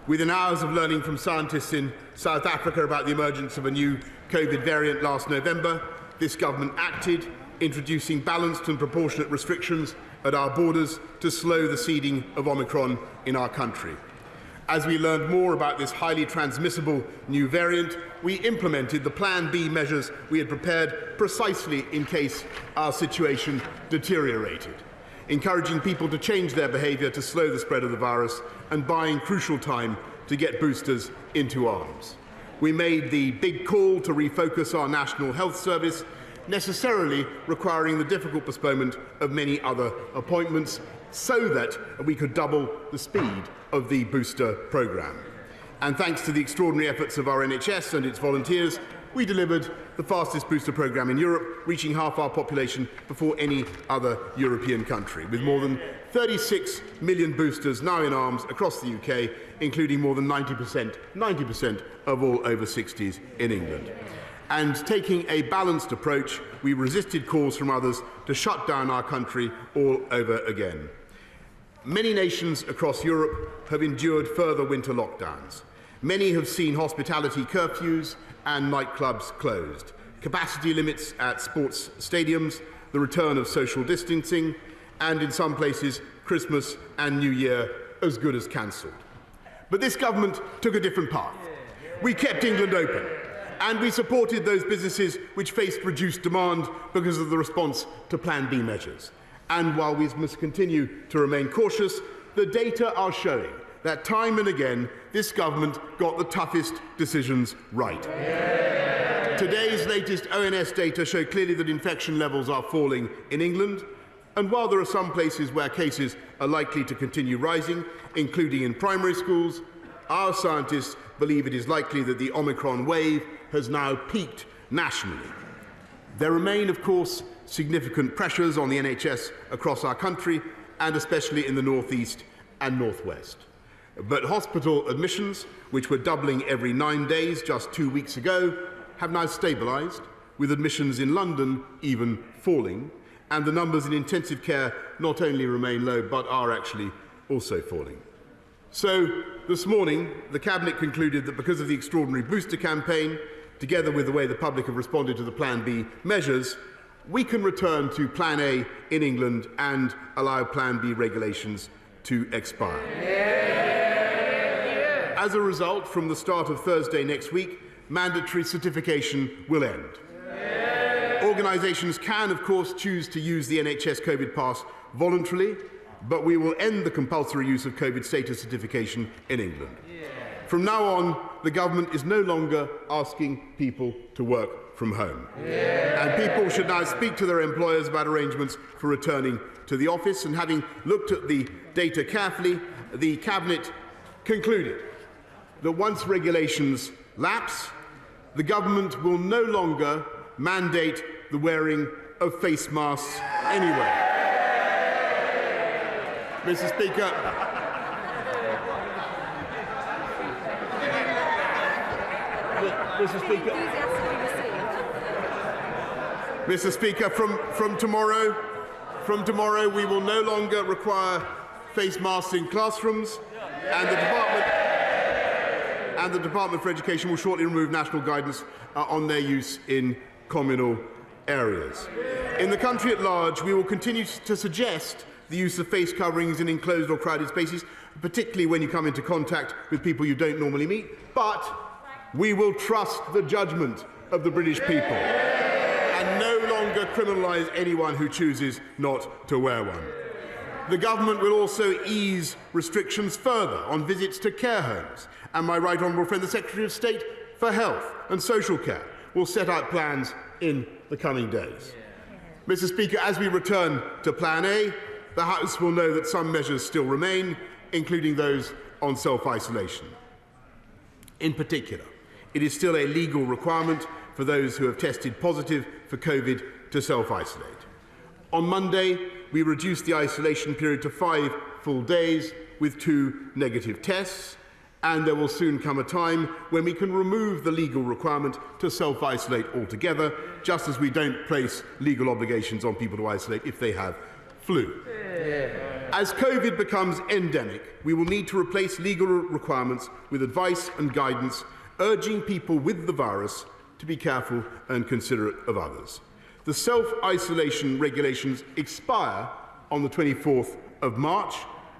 Within hours of learning from scientists in South Africa about the emergence of a new COVID variant last November, this government acted, introducing balanced and proportionate restrictions at our borders to slow the seeding of Omicron in our country. As we learned more about this highly transmissible new variant, we implemented the Plan B measures we had prepared precisely in case our situation deteriorated, encouraging people to change their behaviour to slow the spread of the virus and buying crucial time to get boosters into arms. We made the big call to refocus our National Health Service, necessarily requiring the difficult postponement of many other appointments so that we could double the speed of the booster programme. And thanks to the extraordinary efforts of our NHS and its volunteers, we delivered the fastest booster programme in Europe, reaching half our population before any other European country, with more than 36 million boosters now in arms across the UK, including more than 90% of all over 60s in England. And taking a balanced approach, we resisted calls from others to shut down our country all over again. Many nations across Europe have endured further winter lockdowns. Many have seen hospitality curfews and nightclubs closed, capacity limits at sports stadiums, the return of social distancing, and in some places, Christmas and New Year as good as cancelled. But this government took a different path. We kept England open, and we supported those businesses which faced reduced demand because of the response to Plan B measures. And while we must continue to remain cautious, the data are showing that time and again this government got the toughest decisions right. Today's latest ONS data show clearly that infection levels are falling in England, and while there are some places where cases are likely to continue rising, including in primary schools, our scientists believe it is likely that the Omicron wave has now peaked nationally. There remain, of course, significant pressures on the NHS across our country, and especially in the North East and North West. But hospital admissions, which were doubling every 9 days just 2 weeks ago, have now stabilised, with admissions in London even falling, and the numbers in intensive care not only remain low but are actually also falling. So this morning, the Cabinet concluded that because of the extraordinary booster campaign, together with the way the public have responded to the Plan B measures, we can return to Plan A in England and allow Plan B regulations to expire. As a result, from the start of Thursday next week, mandatory certification will end. Organisations can, of course, choose to use the NHS COVID pass voluntarily, but we will end the compulsory use of COVID status certification in England. From now on, the government is no longer asking people to work from home. And people should now speak to their employers about arrangements for returning to the office. And having looked at the data carefully, the Cabinet concluded that once regulations lapse, the government will no longer mandate the wearing of face masks anywhere. Mr. Speaker, Mr. Speaker, from tomorrow we will no longer require face masks in classrooms, and the Department for Education will shortly remove national guidance on their use in communal areas. In the country at large, we will continue to suggest the use of face coverings in enclosed or crowded spaces, particularly when you come into contact with people you don't normally meet, but we will trust the judgment of the British people and no longer criminalise anyone who chooses not to wear one. The government will also ease restrictions further on visits to care homes, and my right honourable friend, the Secretary of State for Health and Social Care, will set out plans in the coming days. Mr. Speaker, as we return to Plan A, the House will know that some measures still remain, including those on self-isolation. In particular, it is still a legal requirement for those who have tested positive for COVID to self-isolate. On Monday, we reduced the isolation period to 5 full days with 2 negative tests, and there will soon come a time when we can remove the legal requirement to self-isolate altogether, just as we don't place legal obligations on people to isolate if they have flu. As COVID becomes endemic, we will need to replace legal requirements with advice and guidance, urging people with the virus to be careful and considerate of others. The self-isolation regulations expire on the 24th of March,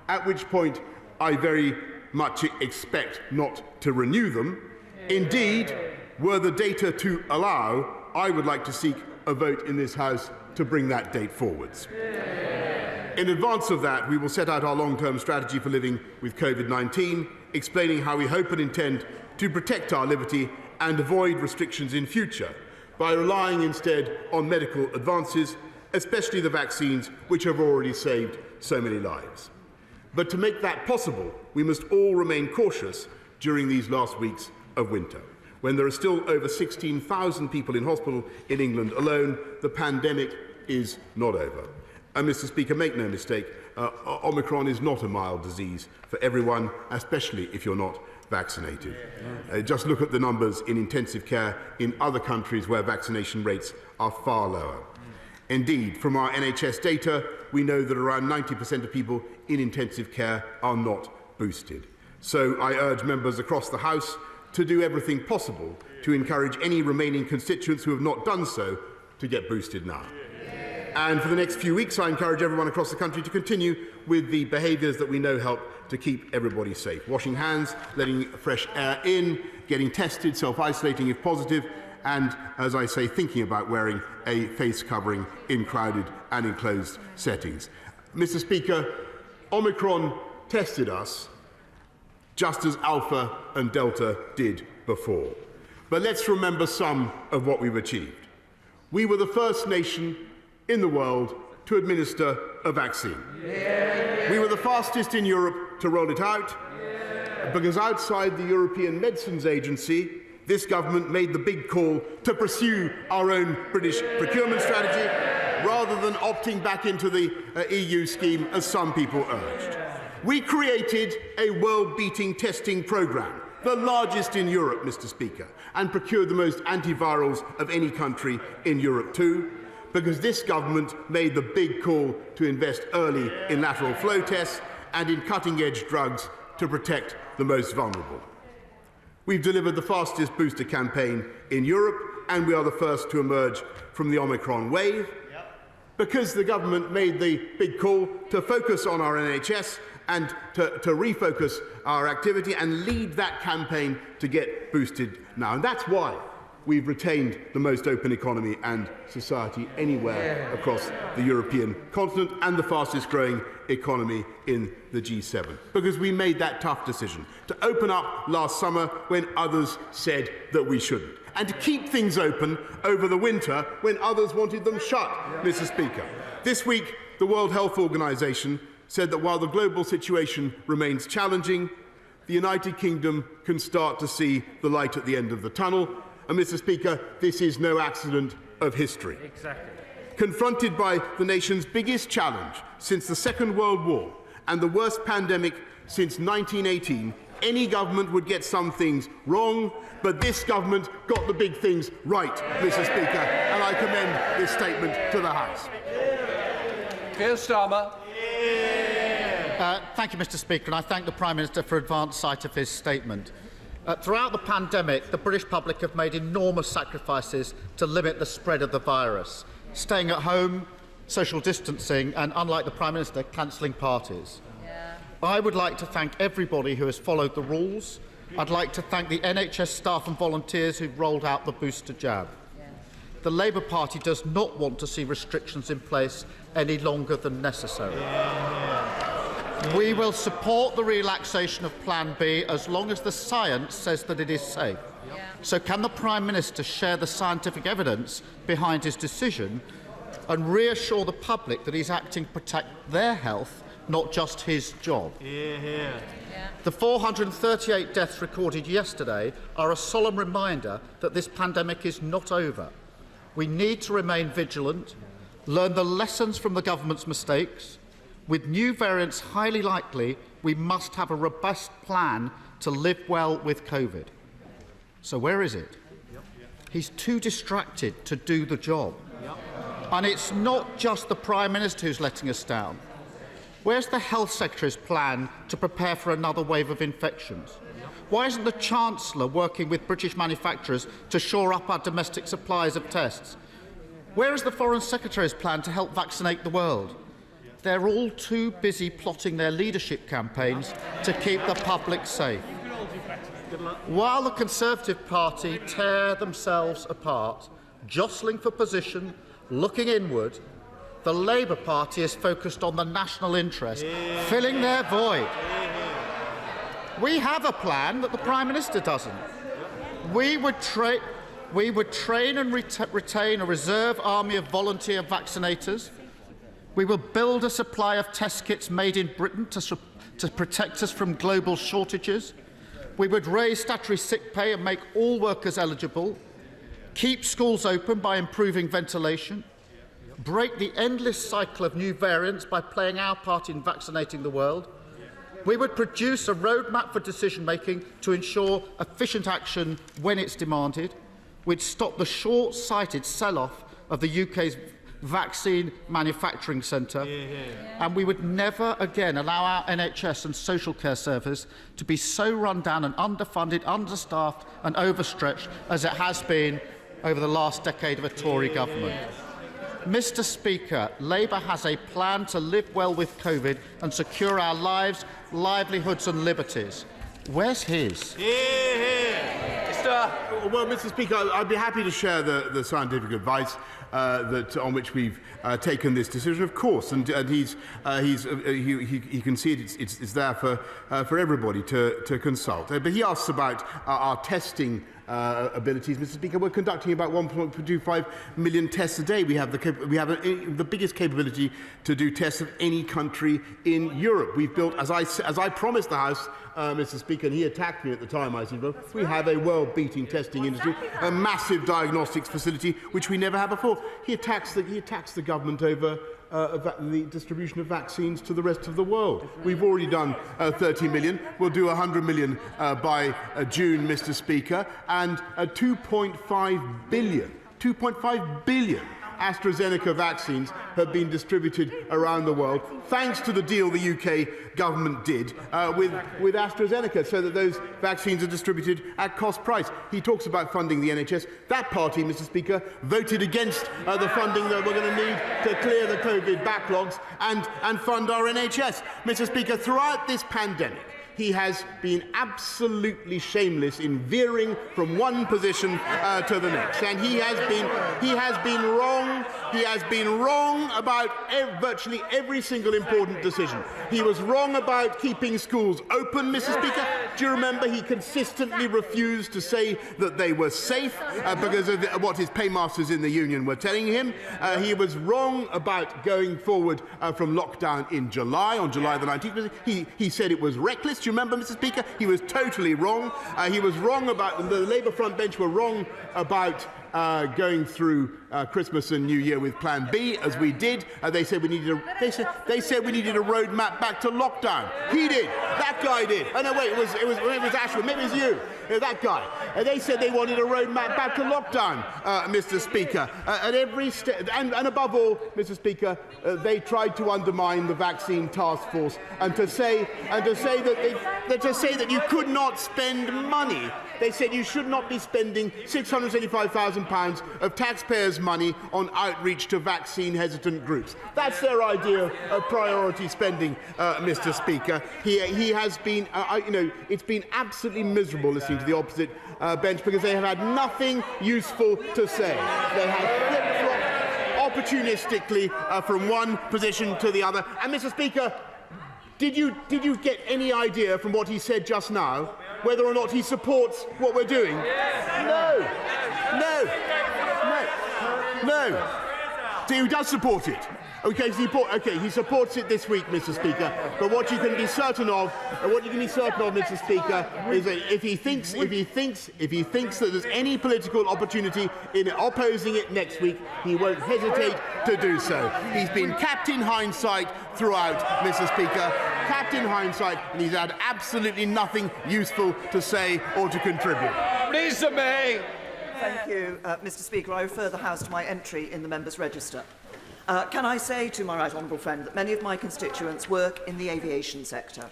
at which point I very much expect not to renew them. Indeed, were the data to allow, I would like to seek a vote in this House to bring that date forwards. In advance of that, we will set out our long-term strategy for living with COVID-19, explaining how we hope and intend to protect our liberty and avoid restrictions in future by relying instead on medical advances, especially the vaccines, which have already saved so many lives. But to make that possible, we must all remain cautious during these last weeks of winter. When there are still over 16,000 people in hospital in England alone, the pandemic is not over. And Mr. Speaker, make no mistake, Omicron is not a mild disease for everyone, especially if you're not vaccinated. Just look at the numbers in intensive care in other countries where vaccination rates are far lower. Indeed, from our NHS data, we know that around 90% of people in intensive care are not boosted. So I urge members across the House to do everything possible to encourage any remaining constituents who have not done so to get boosted now. And for the next few weeks, I encourage everyone across the country to continue with the behaviours that we know help to keep everybody safe. Washing hands, letting fresh air in, getting tested, self-isolating if positive, and, as I say, thinking about wearing a face covering in crowded and enclosed settings. Mr. Speaker, Omicron tested us just as Alpha and Delta did before. But let's remember some of what we've achieved. We were the first nation in the world to administer a vaccine. We were the fastest in Europe to roll it out, because outside the European Medicines Agency, this government made the big call to pursue our own British procurement strategy rather than opting back into the EU scheme as some people urged. We created a world-beating testing programme, the largest in Europe, Mr. Speaker, and procured the most antivirals of any country in Europe too, because this government made the big call to invest early in lateral flow tests and in cutting-edge drugs to protect the most vulnerable. We've delivered the fastest booster campaign in Europe, and we are the first to emerge from the Omicron wave, because the government made the big call to focus on our NHS and to refocus our activity and lead that campaign to get boosted now. And that's why we've retained the most open economy and society anywhere across the European continent and the fastest growing economy in the G7. Because we made that tough decision to open up last summer when others said that we shouldn't, and to keep things open over the winter when others wanted them shut, Mr. Speaker. This week, the World Health Organization said that while the global situation remains challenging, the United Kingdom can start to see the light at the end of the tunnel. And, Mr. Speaker, this is no accident of history. Exactly. Confronted by the nation's biggest challenge since the Second World War and the worst pandemic since 1918, any government would get some things wrong, but this government got the big things right, Mr. Speaker, and I commend this statement to the House. Keir Starmer. Thank you, Mr. Speaker, and I thank the Prime Minister for advance sight of his statement. Throughout the pandemic, the British public have made enormous sacrifices to limit the spread of the virus, staying at home, social distancing, and, unlike the Prime Minister, cancelling parties. I would like to thank everybody who has followed the rules. I'd like to thank the NHS staff and volunteers who've rolled out the booster jab. The Labour Party does not want to see restrictions in place any longer than necessary. We will support the relaxation of Plan B as long as the science says that it is safe. So can the Prime Minister share the scientific evidence behind his decision and reassure the public that he's acting to protect their health, not just his job? The 438 deaths recorded yesterday are a solemn reminder that this pandemic is not over. We need to remain vigilant, learn the lessons from the government's mistakes. With new variants highly likely, we must have a robust plan to live well with COVID. So where is it? He's too distracted to do the job. And it's not just the Prime Minister who's letting us down. Where's the Health Secretary's plan to prepare for another wave of infections? Why isn't the Chancellor working with British manufacturers to shore up our domestic supplies of tests? Where is the Foreign Secretary's plan to help vaccinate the world? They're all too busy plotting their leadership campaigns to keep the public safe. While the Conservative Party tear themselves apart, jostling for position, looking inward, the Labour Party is focused on the national interest, filling their void. We have a plan that the Prime Minister doesn't. We would train and retain a reserve army of volunteer vaccinators. We will build a supply of test kits made in Britain to protect us from global shortages. We would raise statutory sick pay and make all workers eligible, keep schools open by improving ventilation, break the endless cycle of new variants by playing our part in vaccinating the world. We would produce a roadmap for decision-making to ensure efficient action when it's demanded. We'd stop the short-sighted sell-off of the UK's vaccine manufacturing centre, and we would never again allow our NHS and social care service to be so run down and underfunded, understaffed and overstretched as it has been over the last decade of a Tory government. Mr. Speaker, Labour has a plan to live well with COVID and secure our lives, livelihoods and liberties. Where's his? Well, Mr. Speaker, I'd be happy to share the scientific advice on which we've taken this decision, of course, and he can see it's there for everybody to consult. But he asks about our testing abilities, Mr. Speaker. We're conducting about 1.25 million tests a day. We have the biggest capability to do tests of any country in Europe. We've built, as I promised the House, Mr. Speaker, and he attacked me at the time. I said, well, we have a world-beating testing industry, a massive diagnostics facility, which we never had before. He attacks the government over the distribution of vaccines to the rest of the world. We've already done 30 million. We'll do 100 million by June, Mr. Speaker, and 2.5 billion AstraZeneca vaccines have been distributed around the world, thanks to the deal the UK government did with AstraZeneca, so that those vaccines are distributed at cost price. He talks about funding the NHS. That party, Mr. Speaker, voted against the funding that we're going to need to clear the COVID backlogs and fund our NHS. Mr. Speaker, throughout this pandemic, he has been absolutely shameless in veering from one position to the next, and he has been wrong. He has been wrong about virtually every single important decision. He was wrong about keeping schools open, Mr. Speaker. Do you remember he consistently refused to say that they were safe because of what his paymasters in the union were telling him? He was wrong about going forward from lockdown in July, on July the 19th. He said it was reckless. Do you remember, Mr. Speaker? He was totally wrong. He was wrong about, the Labour front bench were wrong about going through Christmas and New Year with Plan B, as we did. They said we needed a roadmap back to lockdown. He did. That guy did. Oh no, wait, it was Ashford. Maybe it was you. That guy. They said they wanted a roadmap back to lockdown, Mr. Speaker. At every step, and above all, Mr. Speaker, they tried to undermine the vaccine task force and to say that you could not spend money. They said you should not be spending £675,000 of taxpayers' money on outreach to vaccine-hesitant groups. That's their idea of priority spending, Mr. Speaker. He has been, it's been absolutely miserable listening to the opposite bench because they have had nothing useful to say. They have flip-flopped opportunistically from one position to the other. And, Mr. Speaker, did you get any idea from what he said just now whether or not he supports what we're doing? No. So he does support it. Okay, he supports it this week, Mr. Speaker. But what you can be certain of, Mr. Speaker, is that if he thinks that there's any political opportunity in opposing it next week, he won't hesitate to do so. He's been Captain Hindsight throughout, Mr. Speaker. Captain Hindsight, and he's had absolutely nothing useful to say or to contribute. Lisa May. Thank you, Mr. Speaker. I refer the House to my entry in the Members' Register. Can I say to my right honourable friend that many of my constituents work in the aviation sector?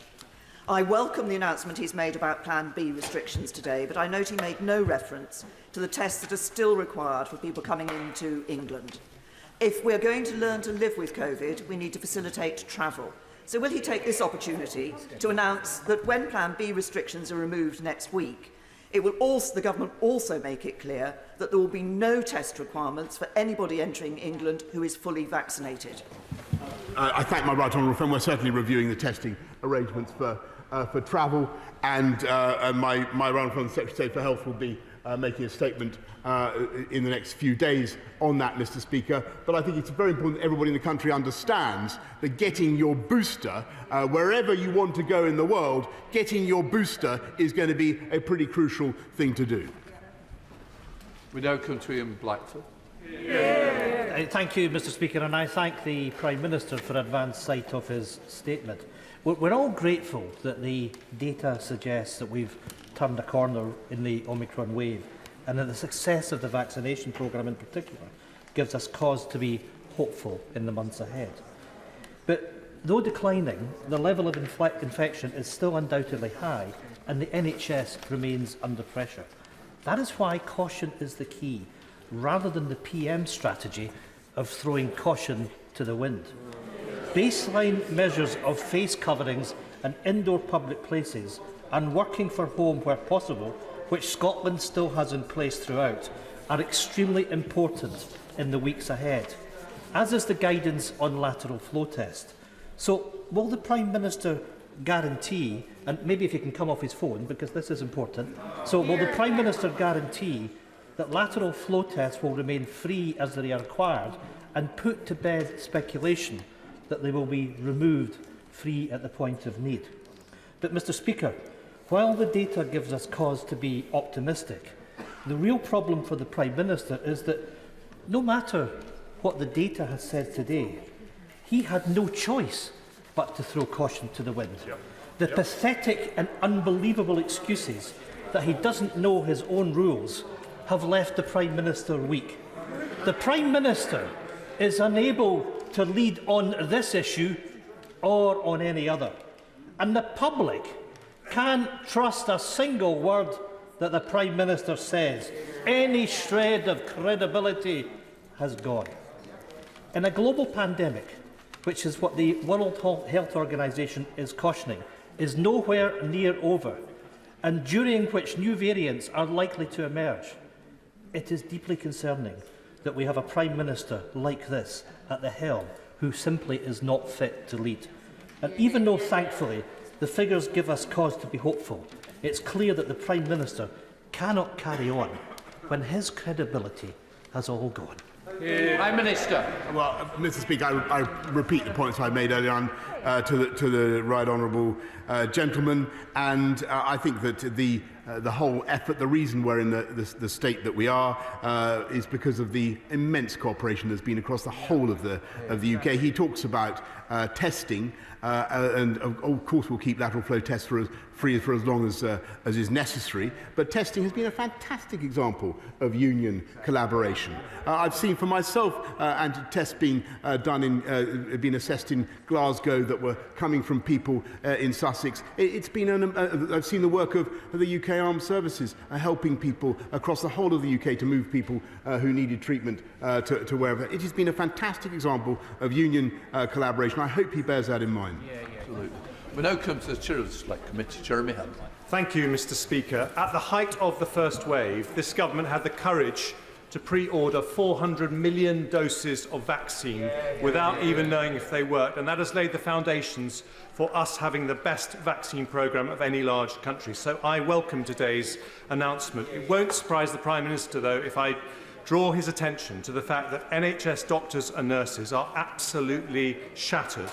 I welcome the announcement he's made about Plan B restrictions today, but I note he made no reference to the tests that are still required for people coming into England. If we're going to learn to live with COVID, we need to facilitate travel. So will he take this opportunity to announce that when Plan B restrictions are removed next week, the government also make it clear that there will be no test requirements for anybody entering England who is fully vaccinated? I thank my right honourable friend. We're certainly reviewing the testing arrangements for travel, and my right honourable friend, the Secretary of State for Health, will be making a statement in the next few days on that, Mr. Speaker. But I think it's very important that everybody in the country understands that getting your booster, wherever you want to go in the world, getting your booster is going to be a pretty crucial thing to do. We now come to Ian Blackford. Thank you, Mr Speaker, and I thank the Prime Minister for advance sight of his statement. We're all grateful that the data suggests that we've turned a corner in the Omicron wave, and that the success of the vaccination programme in particular gives us cause to be hopeful in the months ahead. But though declining, the level of infection is still undoubtedly high, and the NHS remains under pressure. That is why caution is the key, rather than the PM strategy of throwing caution to the wind. Baseline measures of face coverings and indoor public places and working from home where possible, which Scotland still has in place throughout, are extremely important in the weeks ahead, as is the guidance on lateral flow test. So, will the Prime Minister guarantee, and maybe if he can come off his phone, because this is important, so will the Prime Minister guarantee that lateral flow tests will remain free as they are required, and put to bed speculation that they will be removed free at the point of need? But, Mr Speaker, while the data gives us cause to be optimistic, the real problem for the Prime Minister is that no matter what the data has said today, he had no choice but to throw caution to the wind. The pathetic and unbelievable excuses that he doesn't know his own rules have left the Prime Minister weak. The Prime Minister is unable to lead on this issue or on any other. And the public can't trust a single word that the Prime Minister says. Any shred of credibility has gone. In a global pandemic, which is what the World Health Organization is cautioning, is nowhere near over, and during which new variants are likely to emerge, it is deeply concerning that we have a Prime Minister like this at the helm, who simply is not fit to lead. And even though, thankfully, the figures give us cause to be hopeful, it's clear that the Prime Minister cannot carry on when his credibility has all gone. Prime Minister. Well, Mr Speaker, I repeat the points I made earlier on to the right honourable gentleman, and I think that the whole effort, the reason we're in the state that we are, is because of the immense cooperation there's been across the whole of the UK. He talks about testing, and of course we'll keep lateral flow tests free for as long as is necessary. But testing has been a fantastic example of union collaboration. I've seen for myself tests being being assessed in Glasgow that were coming from people in Sussex. It's been I've seen the work of the UK Armed Services helping people across the whole of the UK to move people who needed treatment to wherever. It has been a fantastic example of union collaboration. I hope he bears that in mind. Absolutely. We now come to the Chair of the Select Committee, Jeremy Hunt. Thank you, Mr Speaker. At the height of the first wave, this government had the courage to pre-order 400 million doses of vaccine without even knowing if they worked, and that has laid the foundations for us having the best vaccine programme of any large country. So I welcome today's announcement. It won't surprise the Prime Minister, though, if I draw his attention to the fact that NHS doctors and nurses are absolutely shattered.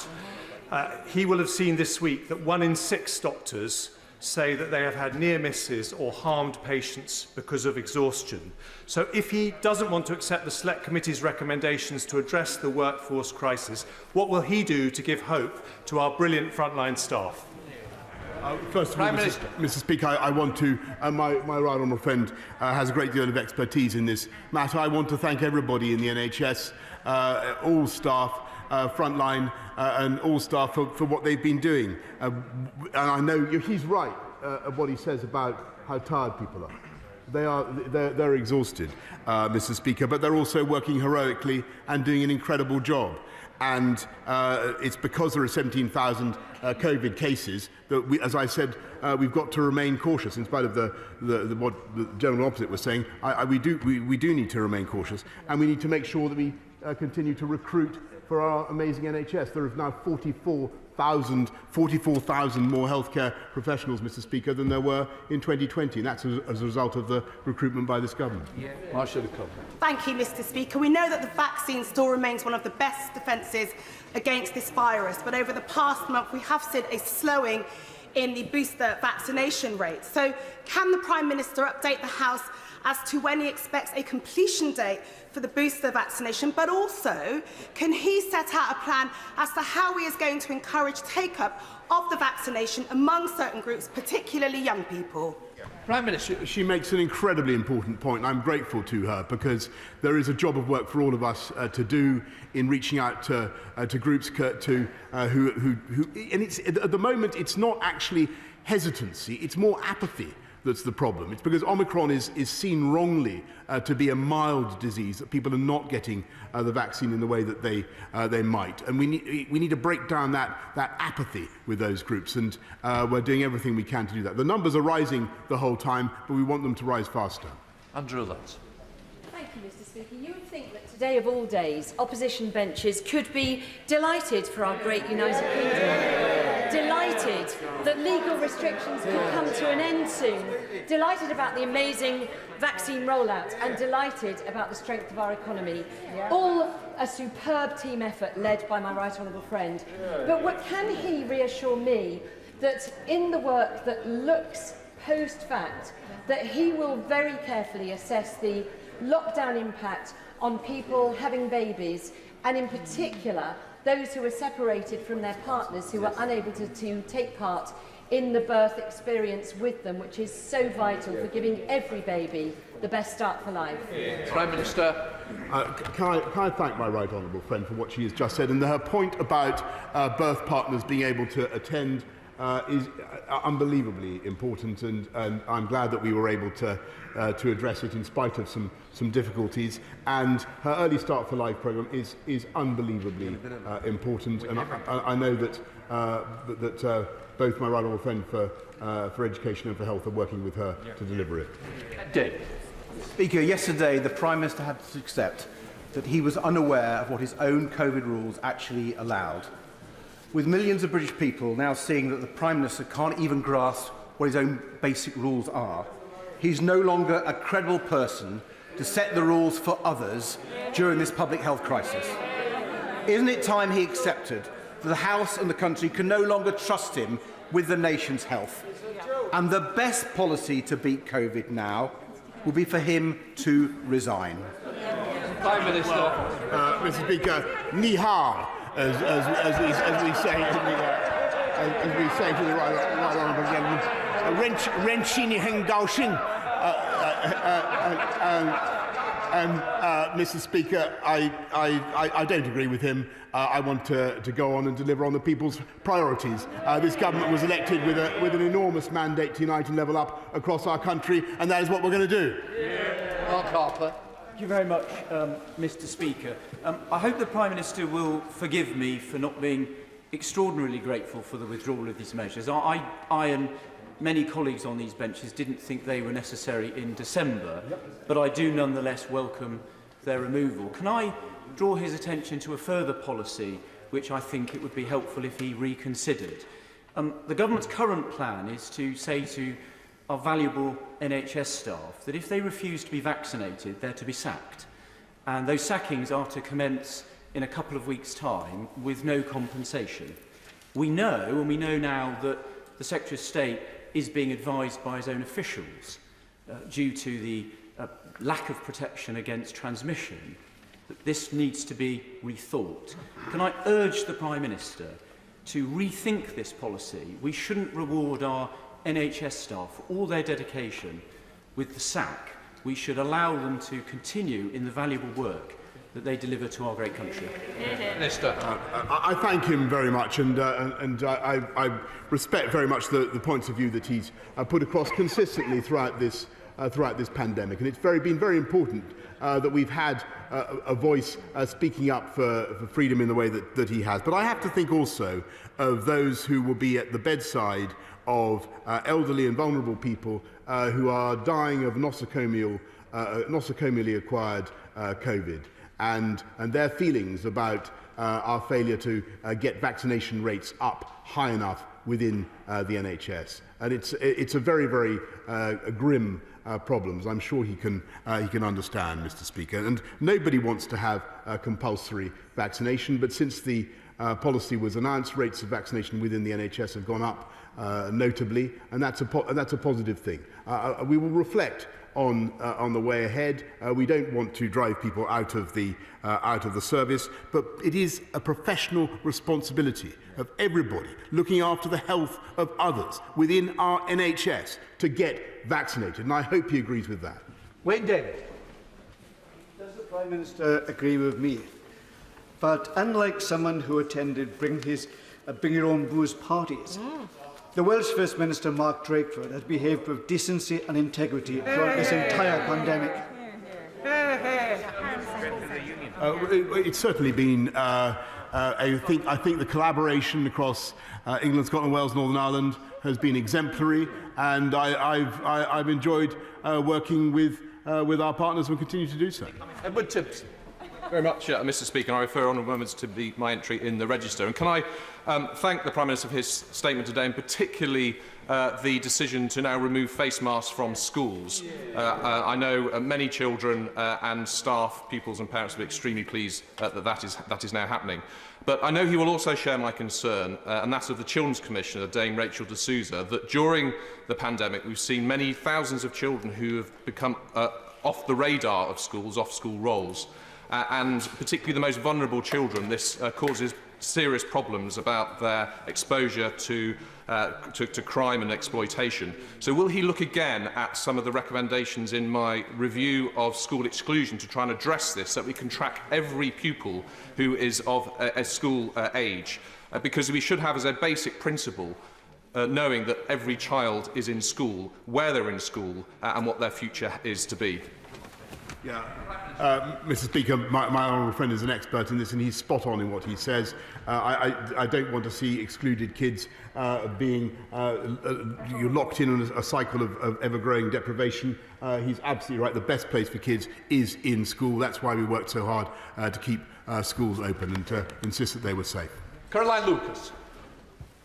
He will have seen this week that 1 in 6 doctors say that they have had near misses or harmed patients because of exhaustion. So if he doesn't want to accept the Select Committee's recommendations to address the workforce crisis, what will he do to give hope to our brilliant frontline staff? First of all, Mr Speaker, I want to, my right honourable friend has a great deal of expertise in this matter. I want to thank everybody in the NHS, all staff, frontline and all staff for what they've been doing. And I know he's right of what he says about how tired people are. They're exhausted, Mr Speaker, but they're also working heroically and doing an incredible job. And it's because there are 17,000 COVID cases that, as I said, we've got to remain cautious. In spite of what the general opposite was saying, we do need to remain cautious, and we need to make sure that we continue to recruit for our amazing NHS. There are now 44,000 more healthcare professionals, Mr Speaker, than there were in 2020, and that's as a result of the recruitment by this government. Thank you, Mr Speaker. We know that the vaccine still remains one of the best defences against this virus, but over the past month we have seen a slowing in the booster vaccination rate. So can the Prime Minister update the House as to when he expects a completion date for the booster vaccination, but also can he set out a plan as to how he is going to encourage take-up of the vaccination among certain groups, particularly young people? Prime Minister. She makes an incredibly important point. I'm grateful to her because there is a job of work for all of us to do in reaching out to groups who and it's, at the moment it's not actually hesitancy, it's more apathy that's the problem. It's because Omicron is seen wrongly to be a mild disease, that people are not getting the vaccine in the way that they might. And we need to break down that apathy with those groups, and we're doing everything we can to do that. The numbers are rising the whole time, but we want them to rise faster. Andrew Lutz. Thank you, Mr. Speaker. You would think that today of all days, opposition benches could be delighted for our great United Kingdom, delighted that legal restrictions could come to an end soon, delighted about the amazing vaccine rollout, and delighted about the strength of our economy. All a superb team effort led by my right honourable friend. But can he reassure me that in the work that looks post-fact, that he will very carefully assess the lockdown impact on people having babies, and in particular those who are separated from their partners, who are unable to take part in the birth experience with them, which is so vital for giving every baby the best start for life? Prime Minister. Can I thank my right honourable friend for what she has just said, and her point about birth partners being able to attend is unbelievably important, and I'm glad that we were able to address it in spite of some difficulties. And her Early Start for Life programme is unbelievably important, and I know that both my right honourable friend for Education and for Health are working with her to deliver it. Dave. Speaker, yesterday the Prime Minister had to accept that he was unaware of what his own COVID rules actually allowed. With millions of British people now seeing that the Prime Minister can't even grasp what his own basic rules are, he's no longer a credible person to set the rules for others during this public health crisis. Isn't it time he accepted that the House and the country can no longer trust him with the nation's health? And the best policy to beat COVID now will be for him to resign. Prime Minister. Mr. Speaker, ni hao. As we say to the right honourable gentleman, 人心里很高兴. Mr. Speaker, I don't agree with him. I want to go on and deliver on the people's priorities. This government was elected with an enormous mandate to unite and level up across our country, and that is what we're going to do. Mark Harper. Thank you very much, Mr. Speaker. I hope the Prime Minister will forgive me for not being extraordinarily grateful for the withdrawal of these measures. I and many colleagues on these benches didn't think they were necessary in December, but I do nonetheless welcome their removal. Can I draw his attention to a further policy which I think it would be helpful if he reconsidered? The government's current plan is to say to our valuable NHS staff that if they refuse to be vaccinated, they're to be sacked. And those sackings are to commence in a couple of weeks' time with no compensation. We know, and we know now, that the Secretary of State is being advised by his own officials due to the lack of protection against transmission, that this needs to be rethought. Can I urge the Prime Minister to rethink this policy? We shouldn't reward our NHS staff for all their dedication with the sack. We should allow them to continue in the valuable work that they deliver to our great country. Minister. I thank him very much, and I respect very much the points of view that he's put across consistently throughout this pandemic, and it's been very important that we've had a voice speaking up for freedom in the way that he has. But I have to think also of those who will be at the bedside of elderly and vulnerable people who are dying of nosocomially acquired COVID, and their feelings about our failure to get vaccination rates up high enough within the NHS. And it's a very, very grim problems. I'm sure he can understand, Mr. Speaker. And nobody wants to have compulsory vaccination, but since the policy was announced, rates of vaccination within the NHS have gone up notably, and that's a positive thing. We will reflect on the way ahead. We don't want to drive people out of the service, but it is a professional responsibility of everybody looking after the health of others within our NHS to get vaccinated, and I hope he agrees with that. Wayne David. Does the Prime Minister agree with me? But unlike someone who attended bring your own booze parties, the Welsh First Minister Mark Drakeford has behaved with decency and integrity throughout this entire pandemic. It's certainly been, I think the collaboration across England, Scotland, Wales, Northern Ireland has been exemplary, and I've enjoyed working with our partners and will continue to do so. Edward Timpson. Very much, Mr. Speaker. I refer honourable members to my entry in the register. And can I thank the Prime Minister for his statement today, and particularly the decision to now remove face masks from schools. I know many children and staff, pupils and parents will be extremely pleased that is now happening. But I know he will also share my concern, and that of the Children's Commissioner, Dame Rachel de Souza, that during the pandemic we've seen many thousands of children who have become off the radar of schools, off school rolls. And particularly the most vulnerable children, this causes serious problems about their exposure to crime and exploitation. So will he look again at some of the recommendations in my review of school exclusion to try and address this, so that we can track every pupil who is of a school age? Because we should have as a basic principle knowing that every child is in school, where they're in school, and what their future is to be. Yeah. Mr. Speaker, my honourable friend is an expert in this, and he's spot on in what he says. I don't want to see excluded kids being you're locked in on a cycle of ever-growing deprivation. He's absolutely right. The best place for kids is in school. That's why we worked so hard to keep schools open and to insist that they were safe. Caroline Lucas.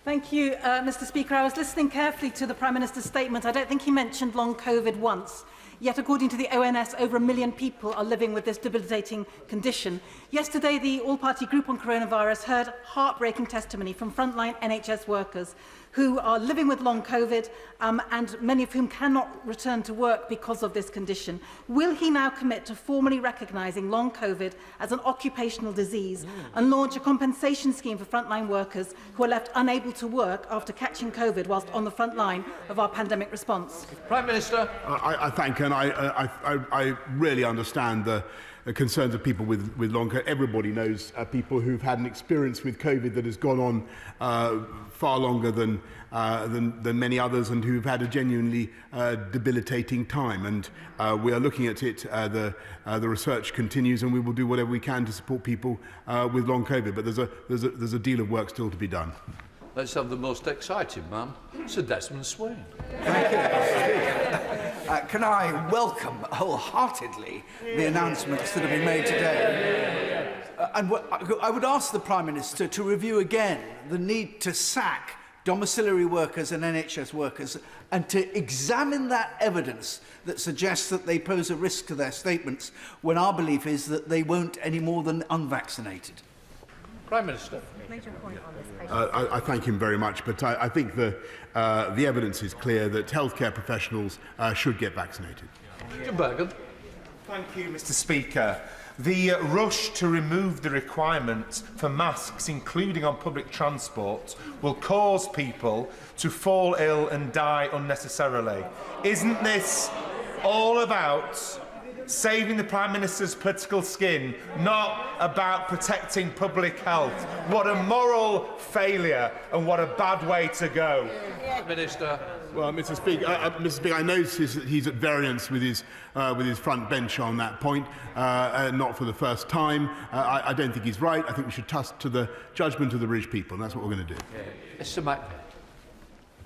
Thank you, Mr. Speaker. I was listening carefully to the Prime Minister's statement. I don't think he mentioned long COVID once. Yet, according to the ONS, over 1 million people are living with this debilitating condition. Yesterday, the all-party group on coronavirus heard heartbreaking testimony from frontline NHS workers who are living with long COVID and many of whom cannot return to work because of this condition. Will he now commit to formally recognising long COVID as an occupational disease and launch a compensation scheme for frontline workers who are left unable to work after catching COVID whilst on the front line of our pandemic response? Prime Minister. I thank and I really understand the concerns of people with long COVID. Everybody knows people who've had an experience with COVID that has gone on far longer than many others, and who've had a genuinely debilitating time. And we are looking at it. The research continues, and we will do whatever we can to support people with long COVID. But there's a deal of work still to be done. Let's have the most exciting man, Sir Desmond Swain. Thank you. Can I welcome wholeheartedly the announcements that have been made today? And I would ask the Prime Minister to review again the need to sack domiciliary workers and NHS workers, and to examine that evidence that suggests that they pose a risk to their statements, when our belief is that they won't any more than unvaccinated. Prime Minister. I thank him very much, but I think the evidence is clear that healthcare professionals should get vaccinated. Thank you, Mr. Speaker. The rush to remove the requirement for masks, including on public transport, will cause people to fall ill and die unnecessarily. Isn't this all about saving the Prime Minister's political skin, not about protecting public health? What a moral failure and what a bad way to go. Minister. Well, Mr. Speaker, I notice that he's at variance with his front bench on that point, not for the first time. I don't think he's right. I think we should trust to the judgment of the British people, and that's what we're going to do. Mr. Macbeth.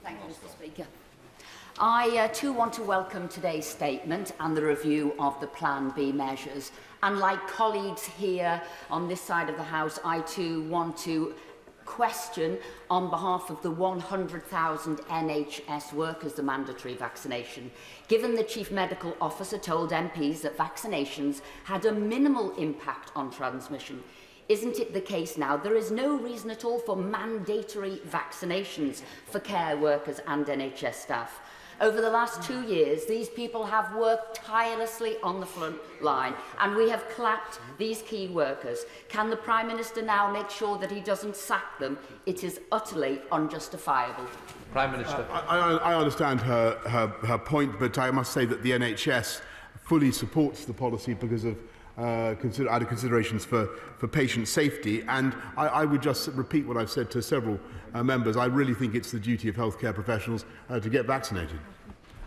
Thank you, Mr. Speaker. I too want to welcome today's statement and the review of the Plan B measures. And like colleagues here on this side of the House, I too want to question on behalf of the 100,000 NHS workers the mandatory vaccination. Given the Chief Medical Officer told MPs that vaccinations had a minimal impact on transmission, isn't it the case now there is no reason at all for mandatory vaccinations for care workers and NHS staff? Over the last 2 years, these people have worked tirelessly on the front line, and we have clapped these key workers. Can the Prime Minister now make sure that he doesn't sack them? It is utterly unjustifiable. Prime Minister. I understand her point, but I must say that the NHS fully supports the policy because of out of considerations for patient safety. And I would just repeat what I've said to several members. I really think it's the duty of healthcare professionals to get vaccinated.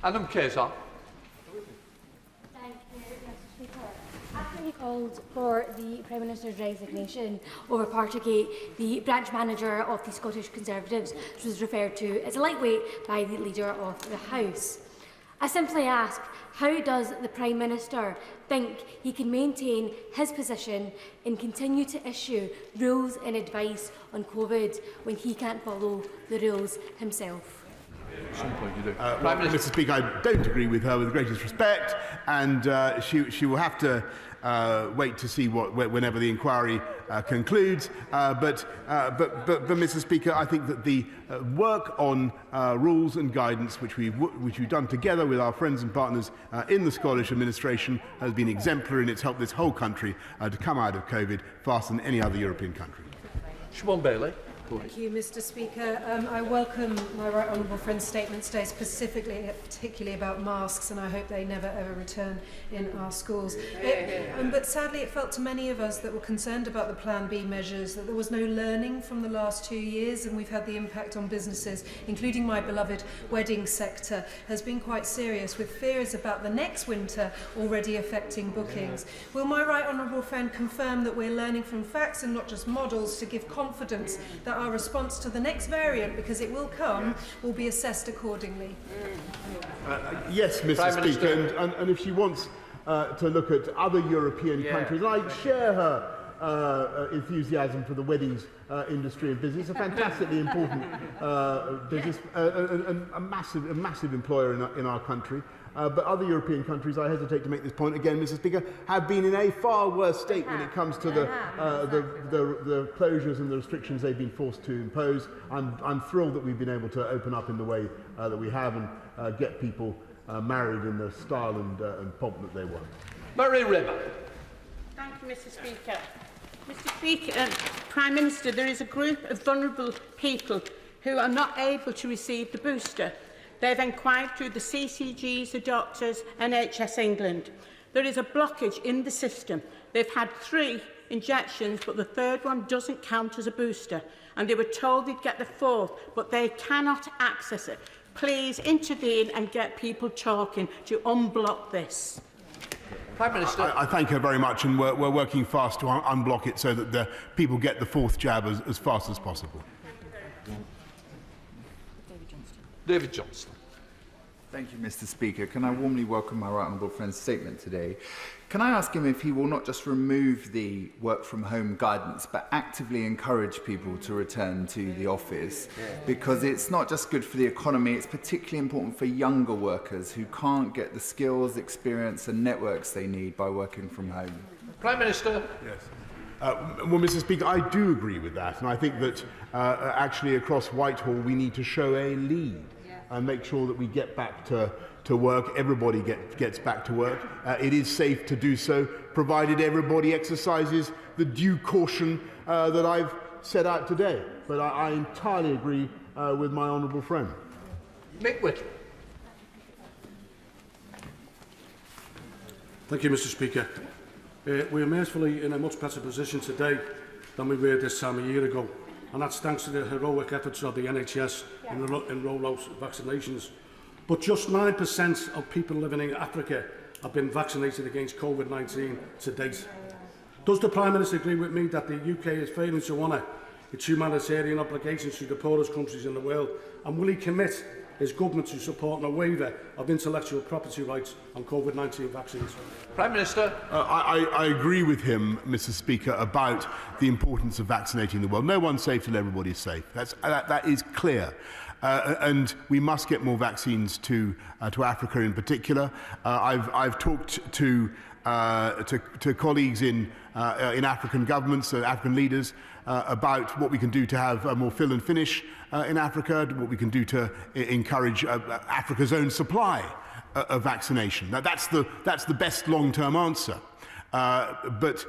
Adam Keir. Thank you, Mr. Speaker. After he called for the Prime Minister's resignation over Partygate, the branch manager of the Scottish Conservatives was referred to as a lightweight by the Leader of the House. I simply ask, how does the Prime Minister think he can maintain his position and continue to issue rules and advice on COVID when he can't follow the rules himself? Mr. Speaker, I don't agree with her with the greatest respect, and she will have to wait to see whenever the inquiry concludes. But Mr. Speaker, I think that the work on rules and guidance, which we've done together with our friends and partners in the Scottish administration, has been exemplary, and it's helped this whole country to come out of COVID faster than any other European country. Siobhan Bailey. Thank you, Mr. Speaker. I welcome my right honourable friend's statement today, particularly about masks, and I hope they never ever return in our schools. But sadly, it felt to many of us that were concerned about the Plan B measures that there was no learning from the last 2 years, and we've had the impact on businesses, including my beloved wedding sector, has been quite serious, with fears about the next winter already affecting bookings. Will my right honourable friend confirm that we're learning from facts and not just models to give confidence that our response to the next variant, because it will come, will be assessed accordingly? Yes, Mr. Speaker, and if she wants to look at other European countries, I share her enthusiasm for the weddings industry and business, a fantastically important business, and a massive employer in our country. But other European countries, I hesitate to make this point again, Mr. Speaker, have been in a far worse state when it comes to the closures and the restrictions they've been forced to impose. I'm thrilled that we've been able to open up in the way that we have and get people married in the style and pomp that they want. Murray Rimmer. Thank you, Mr. Speaker. Mr. Speaker, Prime Minister, there is a group of vulnerable people who are not able to receive the booster. They've inquired through the CCGs, the doctors, NHS England. There is a blockage in the system. They've had 3 injections, but the 3rd one doesn't count as a booster. And they were told they'd get the 4th, but they cannot access it. Please intervene and get people talking to unblock this. Prime Minister. I thank her very much, and we're working fast to unblock it so that the people get the 4th jab as fast as possible. David Johnson. Thank you, Mr. Speaker. Can I warmly welcome my right honourable friend's statement today? Can I ask him if he will not just remove the work from home guidance, but actively encourage people to return to the office? Because it's not just good for the economy, it's particularly important for younger workers who can't get the skills, experience and networks they need by working from home. Prime Minister. Yes. Well, Mr. Speaker, I do agree with that, and I think that actually across Whitehall we need to show a lead and make sure that we get back to work, everybody gets back to work. It is safe to do so, provided everybody exercises the due caution that I've set out today. But I entirely agree with my honourable friend. Mick Whittle. Thank you, Mr. Speaker. We are mercifully in a much better position today than we were this time a year ago, and that's thanks to the heroic efforts of the NHS in roll-out vaccinations. But just 9% of people living in Africa have been vaccinated against COVID-19 to date. Does the Prime Minister agree with me that the UK is failing to honour its humanitarian obligations to the poorest countries in the world, and will he commit his government to supporting a waiver of intellectual property rights on COVID-19 vaccines? Prime Minister. I agree with him, Mr. Speaker, about the importance of vaccinating the world. No one's safe till everybody's safe. That is clear. And we must get more vaccines to Africa in particular. I've talked to to colleagues in African governments, African leaders, about what we can do to have more fill and finish in Africa, what we can do to encourage Africa's own supply of vaccination. Now, that's the best long-term answer. But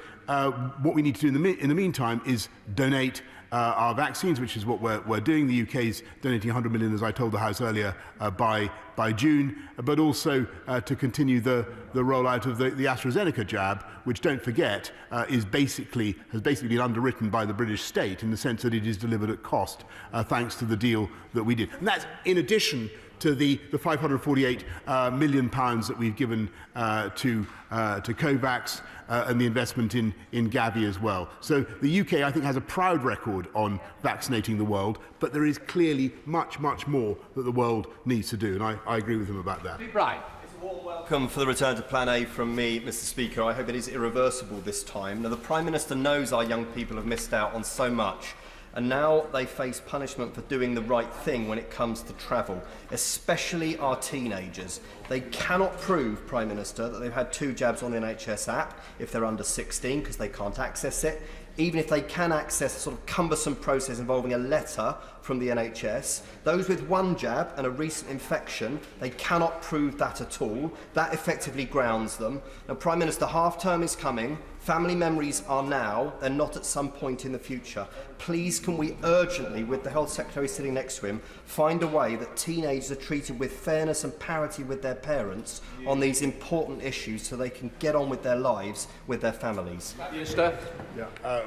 what we need to do in the meantime is donate our vaccines, which is what we're doing. The UK is donating 100 million, as I told the House earlier, by June, but also to continue the rollout of the AstraZeneca jab, which, don't forget, has basically been underwritten by the British state in the sense that it is delivered at cost, thanks to the deal that we did. And that's in addition to the £548 million that we've given to COVAX and the investment in Gavi as well. So the UK, I think, has a proud record on vaccinating the world, but there is clearly much, much more that the world needs to do, and I agree with him about that. Right. Welcome for the return to Plan A from me, Mr. Speaker. I hope it is irreversible this time. Now, the Prime Minister knows our young people have missed out on so much, and now they face punishment for doing the right thing when it comes to travel, especially our teenagers. They cannot prove, Prime Minister, that they've had 2 jabs on the NHS app if they're under 16 because they can't access it. Even if they can access a sort of cumbersome process involving a letter from the NHS, those with 1 jab and a recent infection, they cannot prove that at all. That effectively grounds them. Now, Prime Minister, half-term is coming. Family memories are now, they're not at some point in the future. Please, can we urgently, with the Health Secretary sitting next to him, find a way that teenagers are treated with fairness and parity with their parents on these important issues so they can get on with their lives with their families? Minister. Yeah.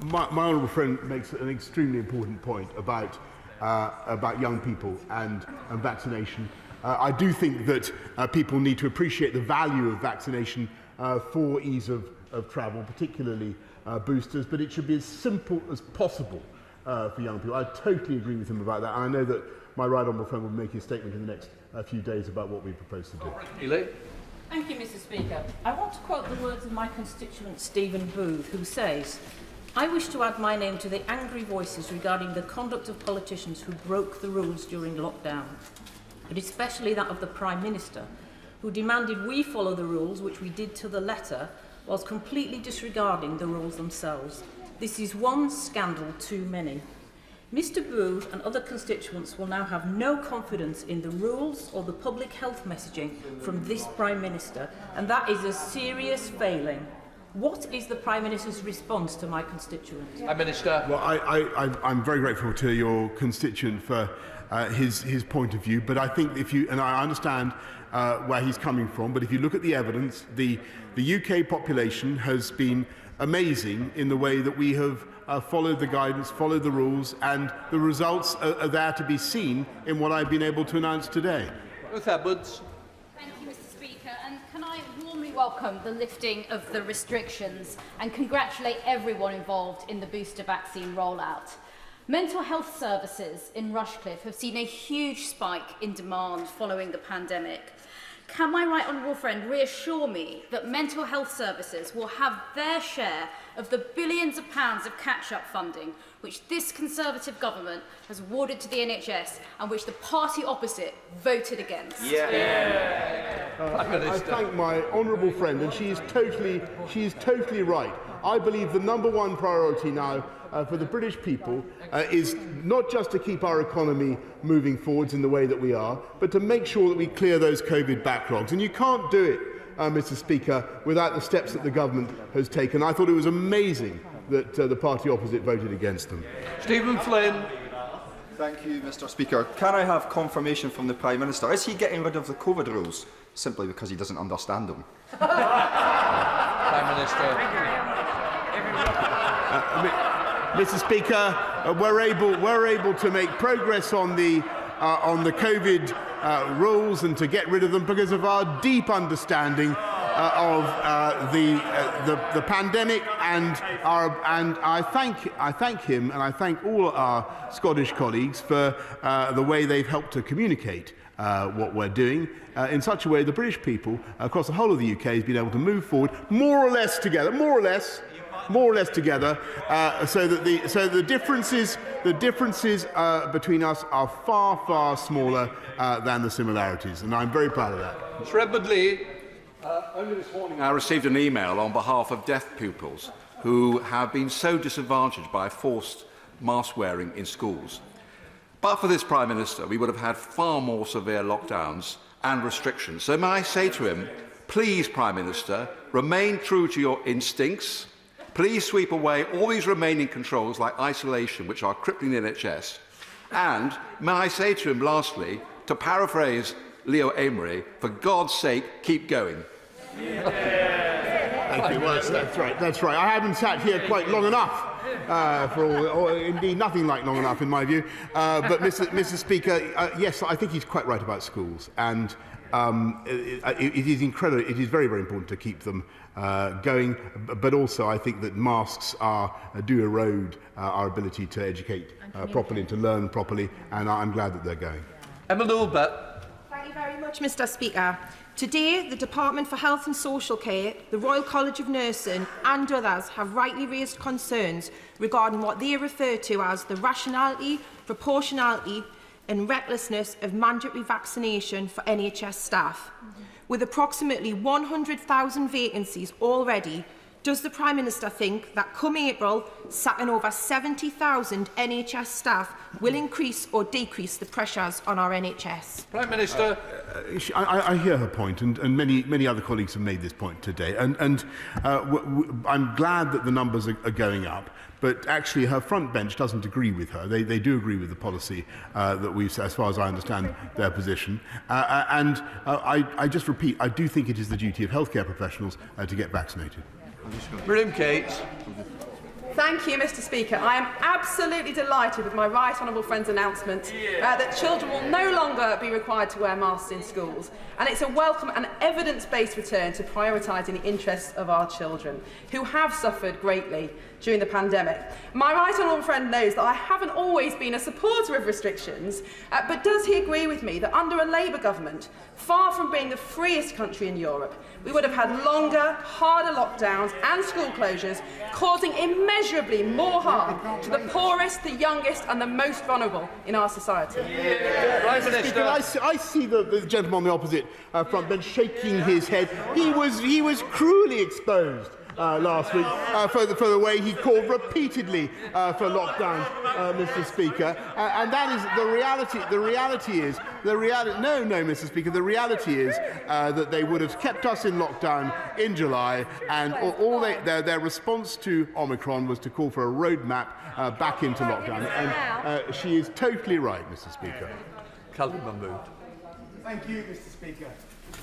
My honourable friend makes an extremely important point about young people and vaccination. I do think that people need to appreciate the value of vaccination for ease of travel, particularly boosters, but it should be as simple as possible for young people. I totally agree with him about that, and I know that my right honourable friend will make a statement in the next few days about what we propose to do. Ely. Thank you, Mr. Speaker. I want to quote the words of my constituent Stephen Booth, who says, "I wish to add my name to the angry voices regarding the conduct of politicians who broke the rules during lockdown, but especially that of the Prime Minister, who demanded we follow the rules, which we did to the letter, whilst completely disregarding the rules themselves. This is one scandal too many." Mr. Booth and other constituents will now have no confidence in the rules or the public health messaging from this Prime Minister, and that is a serious failing. What is the Prime Minister's response to my constituents? Minister. Well, I'm very grateful to your constituent for his point of view, but I think and I understand where he's coming from, but if you look at the evidence, the UK population has been amazing in the way that we have followed the guidance, followed the rules, and the results are there to be seen in what I've been able to announce today. Ruth Edwards. Thank you, Mr. Speaker, and can I warmly welcome the lifting of the restrictions and congratulate everyone involved in the booster vaccine rollout. Mental health services in Rushcliffe have seen a huge spike in demand following the pandemic. Can my right honourable friend reassure me that mental health services will have their share of the billions of pounds of catch-up funding which this Conservative government has awarded to the NHS and which the party opposite voted against? I thank my honourable friend, and she is totally right. I believe the #1 priority now for the British people is not just to keep our economy moving forwards in the way that we are, but to make sure that we clear those COVID backlogs. And you can't do it, Mr. Speaker, without the steps that the government has taken. I thought it was amazing that the party opposite voted against them. Stephen Flynn. Thank you, Mr. Speaker. Can I have confirmation from the Prime Minister? Is he getting rid of the COVID rules simply because he doesn't understand them? Prime Minister. Mr. Speaker, we're able to make progress on the COVID rules and to get rid of them because of our deep understanding of the pandemic, and I thank him and I thank all our Scottish colleagues for the way they've helped to communicate what we're doing in such a way the British people across the whole of the UK has been able to move forward more or less together, so that the differences between us are far, far smaller than the similarities, and I'm very proud of that. Sir Edward Lee. Only this morning I received an email on behalf of deaf pupils who have been so disadvantaged by forced mask wearing in schools. But for this Prime Minister, we would have had far more severe lockdowns and restrictions. So may I say to him, please, Prime Minister, remain true to your instincts. Please sweep away all these remaining controls like isolation, which are crippling the NHS. And may I say to him, lastly, to paraphrase Leo Amery, for God's sake, keep going. Thank you. Well, that's right. That's right. I haven't sat here quite long enough or indeed nothing like long enough in my view. But Mr. Speaker, yes, I think he's quite right about schools, and it is incredible. It is very, very important to keep them going. But also, I think that masks do erode our ability to educate properly and to learn properly, and I'm glad that they're going. Emma Lilbert. Thank you very much, Mr. Speaker. Today, the Department for Health and Social Care, the Royal College of Nursing and others have rightly raised concerns regarding what they refer to as the rationality, proportionality and recklessness of mandatory vaccination for NHS staff. With approximately 100,000 vacancies already, does the Prime Minister think that come April, sacking over 70,000 NHS staff will increase or decrease the pressures on our NHS? Prime Minister. I hear her point, and many other colleagues have made this point today. And I'm glad that the numbers are going up. But actually, her front bench doesn't agree with her. They do agree with the policy that we've, as far as I understand their position. I just repeat, I do think it is the duty of healthcare professionals to get vaccinated. Miriam Cates. Thank you, Mr. Speaker. I am absolutely delighted with my right honourable friend's announcement that children will no longer be required to wear masks in schools. And it's a welcome and evidence-based return to prioritising the interests of our children, who have suffered greatly during the pandemic. My right honourable friend knows that I haven't always been a supporter of restrictions, but does he agree with me that under a Labour government, far from being the freest country in Europe, we would have had longer, harder lockdowns and school closures, causing immeasurably more harm to the poorest, the youngest and the most vulnerable in our society? I see the gentleman on the opposite front bench shaking his head. He was cruelly exposed last week for the way he called repeatedly for lockdowns, Mr. Speaker, and that is the reality. No, Mr. Speaker. The reality is that they would have kept us in lockdown in July, and their response to Omicron was to call for a roadmap back into lockdown. And she is totally right, Mr. Speaker. Calvin Mahmood. Thank you, Mr. Speaker.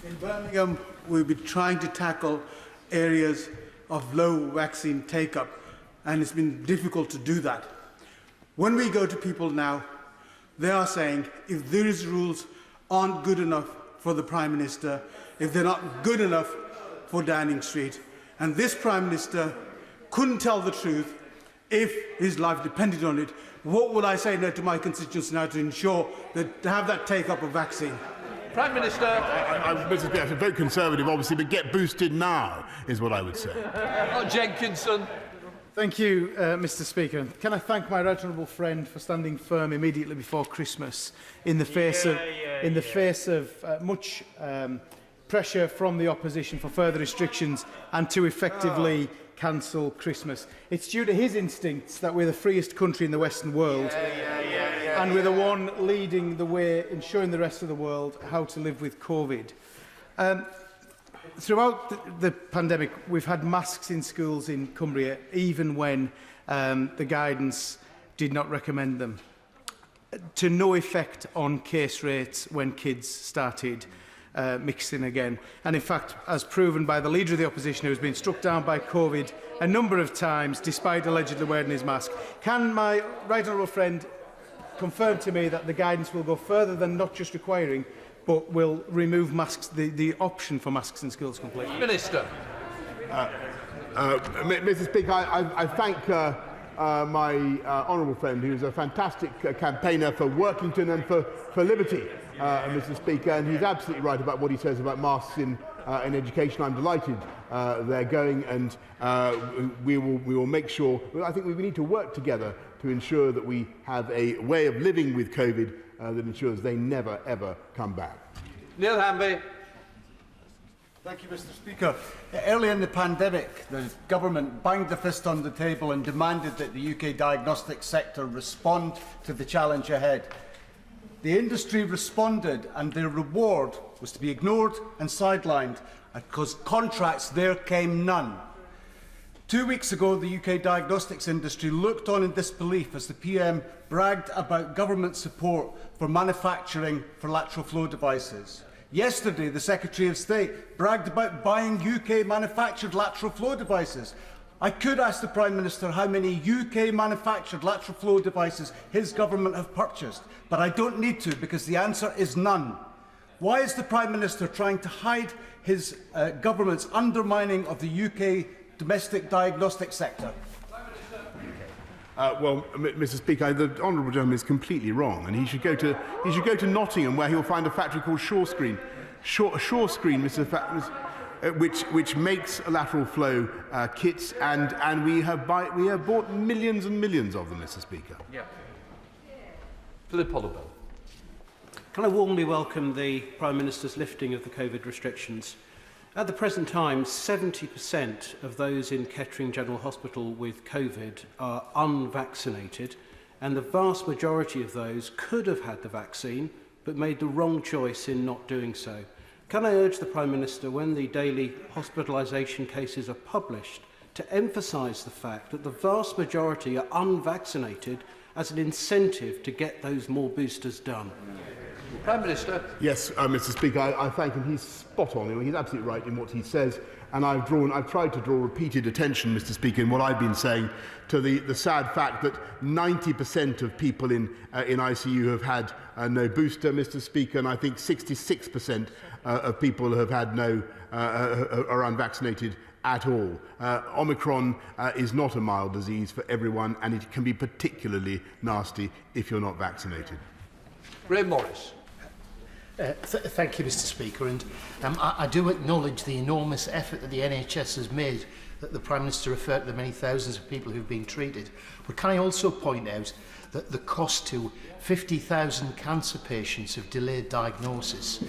In Birmingham, we'll be trying to tackle areas of low vaccine take-up, and it's been difficult to do that. When we go to people now, they are saying if these rules aren't good enough for the Prime Minister, if they're not good enough for Downing Street, and this Prime Minister couldn't tell the truth if his life depended on it, what would I say now to my constituents now to ensure that to have that take-up of vaccine? Prime Minister. Mr. Speaker, vote Conservative, obviously, but get boosted now, is what I would say. Jenkinson. Thank you, Mr. Speaker. Can I thank my right honourable friend for standing firm immediately before Christmas in the face of much pressure from the opposition for further restrictions and to effectively cancel Christmas. It's due to his instincts that we're the freest country in the Western world, and we're the one leading the way in showing the rest of the world how to live with COVID. Throughout the pandemic, we've had masks in schools in Cumbria, even when the guidance did not recommend them, to no effect on case rates when kids started mixing again. And in fact, as proven by the Leader of the Opposition, who has been struck down by COVID a number of times, despite allegedly wearing his mask. Can my right honourable friend confirm to me that the guidance will go further than not just requiring, but will remove masks, the option for masks in schools completely? Minister. Mr. Speaker, I thank my honourable friend, who is a fantastic campaigner for Workington and for liberty, Mr. Speaker, and he's absolutely right about what he says about masks in education. I'm delighted they're going, and we will make sure. I think we need to work together to ensure that we have a way of living with COVID that ensures they never ever come back. Neil Hamby. Thank you, Mr. Speaker. Early in the pandemic, the government banged the fist on the table and demanded that the UK diagnostic sector respond to the challenge ahead. The industry responded, and their reward was to be ignored and sidelined, because contracts there came none. 2 weeks ago, the UK diagnostics industry looked on in disbelief as the PM bragged about government support for manufacturing for lateral flow devices. Yesterday, the Secretary of State bragged about buying UK-manufactured lateral flow devices. I could ask the Prime Minister how many UK-manufactured lateral flow devices his government have purchased, but I don't need to, because the answer is none. Why is the Prime Minister trying to hide his government's undermining of the UK domestic diagnostic sector? Well, Mr. Speaker, the honourable gentleman is completely wrong, and he should go to Nottingham, where he'll find a factory called Shorescreen, which makes lateral flow kits, and we have bought millions and millions of them, Mr. Speaker. Yeah. Philip Hollowell. Can I warmly welcome the Prime Minister's lifting of the COVID restrictions? At the present time, 70% of those in Kettering General Hospital with COVID are unvaccinated, and the vast majority of those could have had the vaccine but made the wrong choice in not doing so. Can I urge the Prime Minister, when the daily hospitalisation cases are published, to emphasise the fact that the vast majority are unvaccinated as an incentive to get those more boosters done? Prime Minister. Yes, Mr. Speaker, I thank him. He's spot on. He's absolutely right in what he says. And I've tried to draw repeated attention, Mr. Speaker, in what I've been saying, to the sad fact that 90% of people in ICU have had no booster, Mr. Speaker, and I think 66% of people have had are unvaccinated at all. Omicron is not a mild disease for everyone, and it can be particularly nasty if you're not vaccinated. Ray Morris. Thank you, Mr. Speaker, and I do acknowledge the enormous effort that the NHS has made, that the Prime Minister referred to the many thousands of people who've been treated. But can I also point out that the cost to 50,000 cancer patients of delayed diagnosis?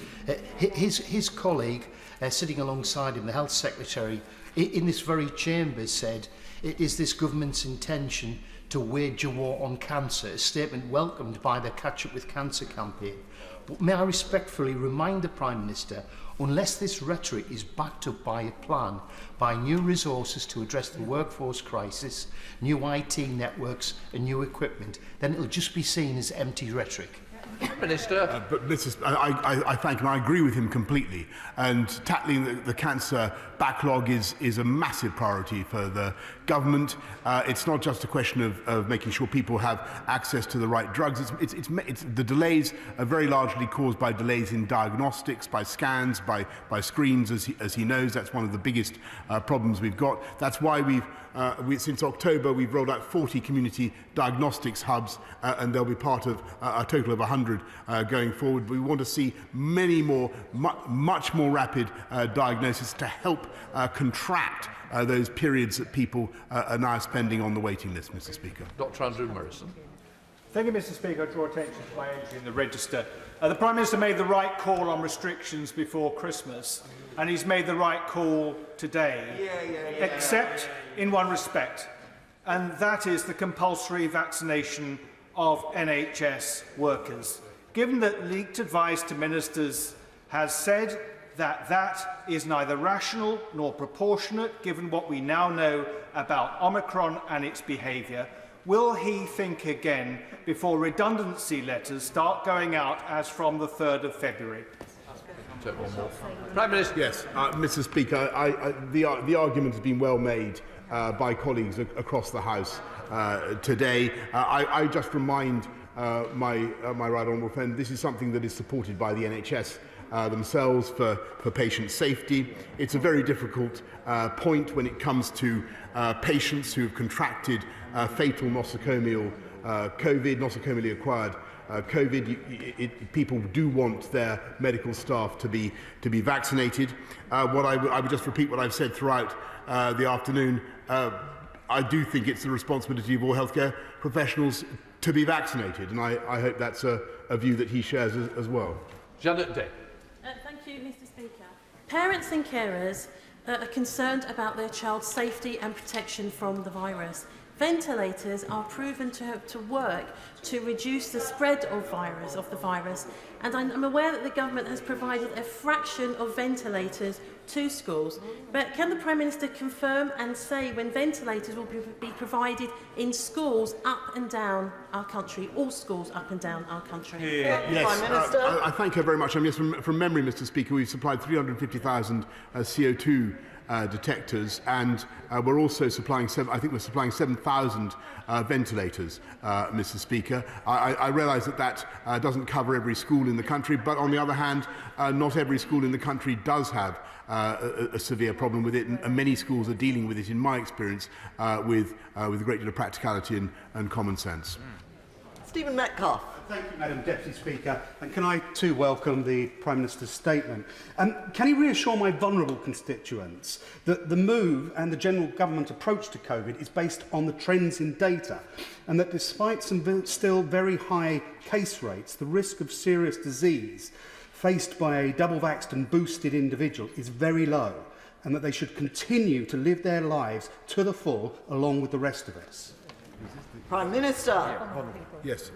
His colleague, sitting alongside him, the Health Secretary, in this very chamber said, it is this government's intention to wage a war on cancer, a statement welcomed by the Catch Up with Cancer campaign. But may I respectfully remind the Prime Minister, unless this rhetoric is backed up by a plan, by new resources to address the workforce crisis, new IT networks and new equipment, then it'll just be seen as empty rhetoric. Minister. But I thank him. I agree with him completely. And tackling the cancer backlog is a massive priority for the government. It's not just a question of making sure people have access to the right drugs. The delays are very largely caused by delays in diagnostics, by scans, by screens, as he knows. That's one of the biggest problems we've got. That's why since October, we've rolled out 40 community diagnostics hubs, and they'll be part of a total of 100 going forward. We want to see many more, much more rapid diagnosis to help contract those periods that people are now spending on the waiting list, Mr. Speaker. Dr. Andrew Morrison. Thank you, Mr. Speaker. I draw attention to my entry in the register. The Prime Minister made the right call on restrictions before Christmas, and he's made the right call today, except in one respect, and that is the compulsory vaccination of NHS workers. Given that leaked advice to ministers has said that that is neither rational nor proportionate, given what we now know about Omicron and its behaviour, will he think again before redundancy letters start going out as from the 3rd of February? Prime Minister. Yes, Mr. Speaker, the argument has been well made by colleagues across the House today. I just remind my right honourable friend, this is something that is supported by the NHS themselves for patient safety. It's a very difficult point when it comes to patients who have contracted fatal nosocomial COVID, nosocomially acquired COVID. People do want their medical staff to be vaccinated. I would just repeat what I've said throughout the afternoon. I do think it's the responsibility of all healthcare professionals to be vaccinated, and I hope that's a view that he shares as well. Janet Day. Thank you, Mr. Speaker. Parents and carers are concerned about their child's safety and protection from the virus. Ventilators are proven to work to reduce the spread of the virus, and I'm aware that the government has provided a fraction of ventilators to schools. But can the Prime Minister confirm and say when ventilators will be provided in schools up and down our country, all schools up and down our country? Yes, Prime Minister. I thank her very much. Yes, from memory, Mr. Speaker, we've supplied 350,000 CO2 detectors, and we're also supplying, I think we're supplying 7,000 ventilators, Mr. Speaker. I realise that doesn't cover every school in the country, but on the other hand, not every school in the country does have a severe problem with it, and many schools are dealing with it, in my experience, with a great deal of practicality and common sense. Stephen Metcalfe. Thank you, Madam Deputy Speaker. And can I too welcome the Prime Minister's statement? Can he reassure my vulnerable constituents that the move and the general government approach to COVID is based on the trends in data, and that despite some still very high case rates, the risk of serious disease faced by a double-vaxxed and boosted individual is very low, and that they should continue to live their lives to the full along with the rest of us? Prime Minister. Yes,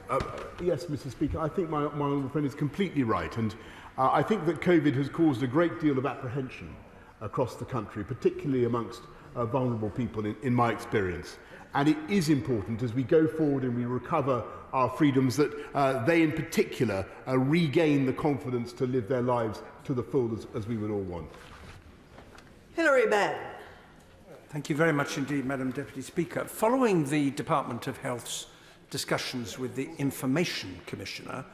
yes, Mr. Speaker. I think my honourable friend is completely right, and I think that COVID has caused a great deal of apprehension across the country, particularly amongst vulnerable people, in my experience. And it is important, as we go forward and we recover our freedoms, that they in particular regain the confidence to live their lives to the full, as we would all want. Hilary Benn. Thank you very much indeed, Madam Deputy Speaker. Following the Department of Health's discussions with the Information Commissioner,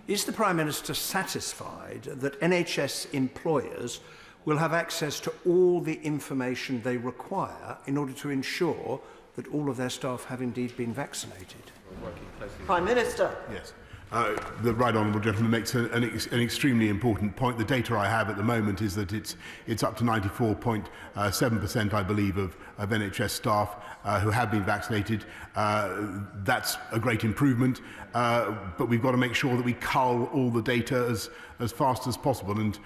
is the Prime Minister satisfied that NHS employers will have access to all the information they require in order to ensure that all of their staff have indeed been vaccinated? Prime Minister. Yes. The right honourable gentleman makes an extremely important point. The data I have at the moment is that it's up to 94.7%, I believe, of NHS staff who have been vaccinated. That's a great improvement, but we've got to make sure that we cull all the data as fast as possible, and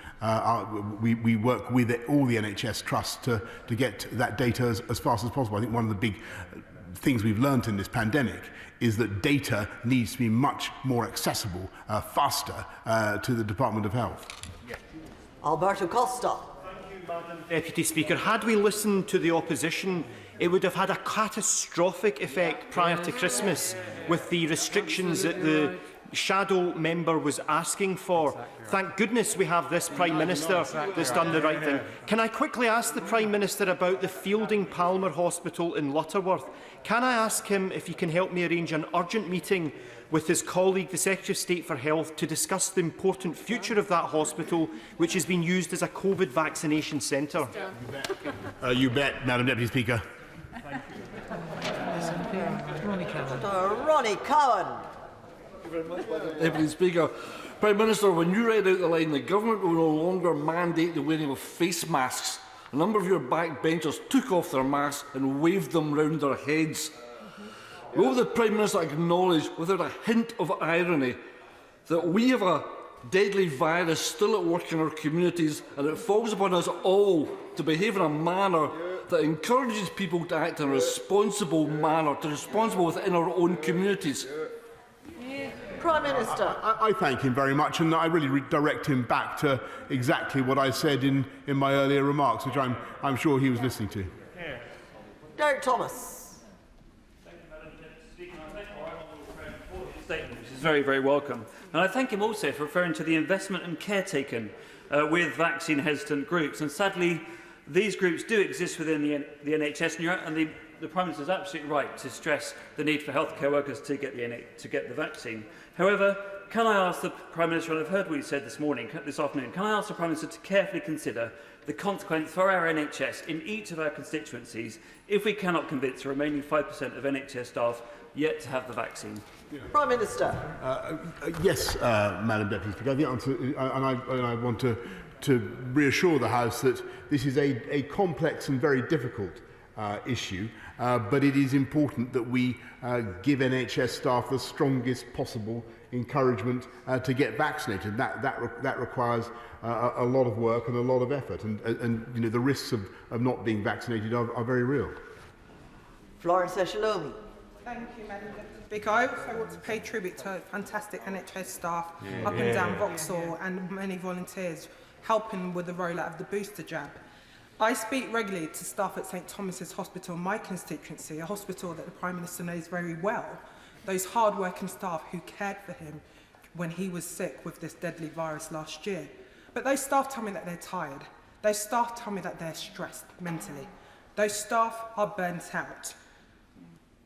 we work with all the NHS trusts to get that data as fast as possible. I think one of the big things we've learnt in this pandemic is that data needs to be much more accessible, faster, to the Department of Health. Alberto Costa. Thank you, Madam Deputy Speaker. Had we listened to the opposition, it would have had a catastrophic effect prior to Christmas with the restrictions that the shadow member was asking for. Thank goodness we have this Prime Minister that's done the right thing. Can I quickly ask the Prime Minister about the Fielding Palmer Hospital in Lutterworth? Can I ask him if he can help me arrange an urgent meeting with his colleague, the Secretary of State for Health, to discuss the important future of that hospital, which has been used as a COVID vaccination centre? You bet, Madam Deputy Speaker. Ronnie Cowan. Deputy Speaker, Prime Minister, when you read out the line, the government will no longer mandate the wearing of face masks, a number of your backbenchers took off their masks and waved them round their heads. Will the Prime Minister acknowledge, without a hint of irony, that we have a deadly virus still at work in our communities, and it falls upon us all to behave in a manner that encourages people to act in a responsible manner, to be responsible within our own communities? Prime Minister. I thank him very much, and I really direct him back to exactly what I said in my earlier remarks, which I'm sure he was listening to. Derek Thomas. Thank you, Madam Deputy Speaker. I thank our honourable friend for his statement, which is very, very welcome. And I thank him also for referring to the investment and care taken with vaccine-hesitant groups. And sadly, these groups do exist within the NHS, and the Prime Minister is absolutely right to stress the need for healthcare workers to get the vaccine. However, can I ask the Prime Minister, and I've heard what he said this afternoon, can I ask the Prime Minister to carefully consider the consequence for our NHS in each of our constituencies if we cannot convince the remaining 5% of NHS staff yet to have the vaccine? Prime Minister. Yes, Madam Deputy Speaker. The answer, and I want to reassure the House that this is a complex and very difficult issue, but it is important that we give NHS staff the strongest possible encouragement to get vaccinated. That requires a lot of work and a lot of effort, and you know, the risks of not being vaccinated are very real. Florence Eshalomi. Thank you, Madam Deputy Speaker. I also want to pay tribute to fantastic NHS staff up and down Vauxhall and many volunteers helping with the rollout of the booster jab. I speak regularly to staff at St Thomas's Hospital in my constituency, a hospital that the Prime Minister knows very well. Those hard-working staff who cared for him when he was sick with this deadly virus last year. But those staff tell me that they're tired. Those staff tell me that they're stressed mentally. Those staff are burnt out.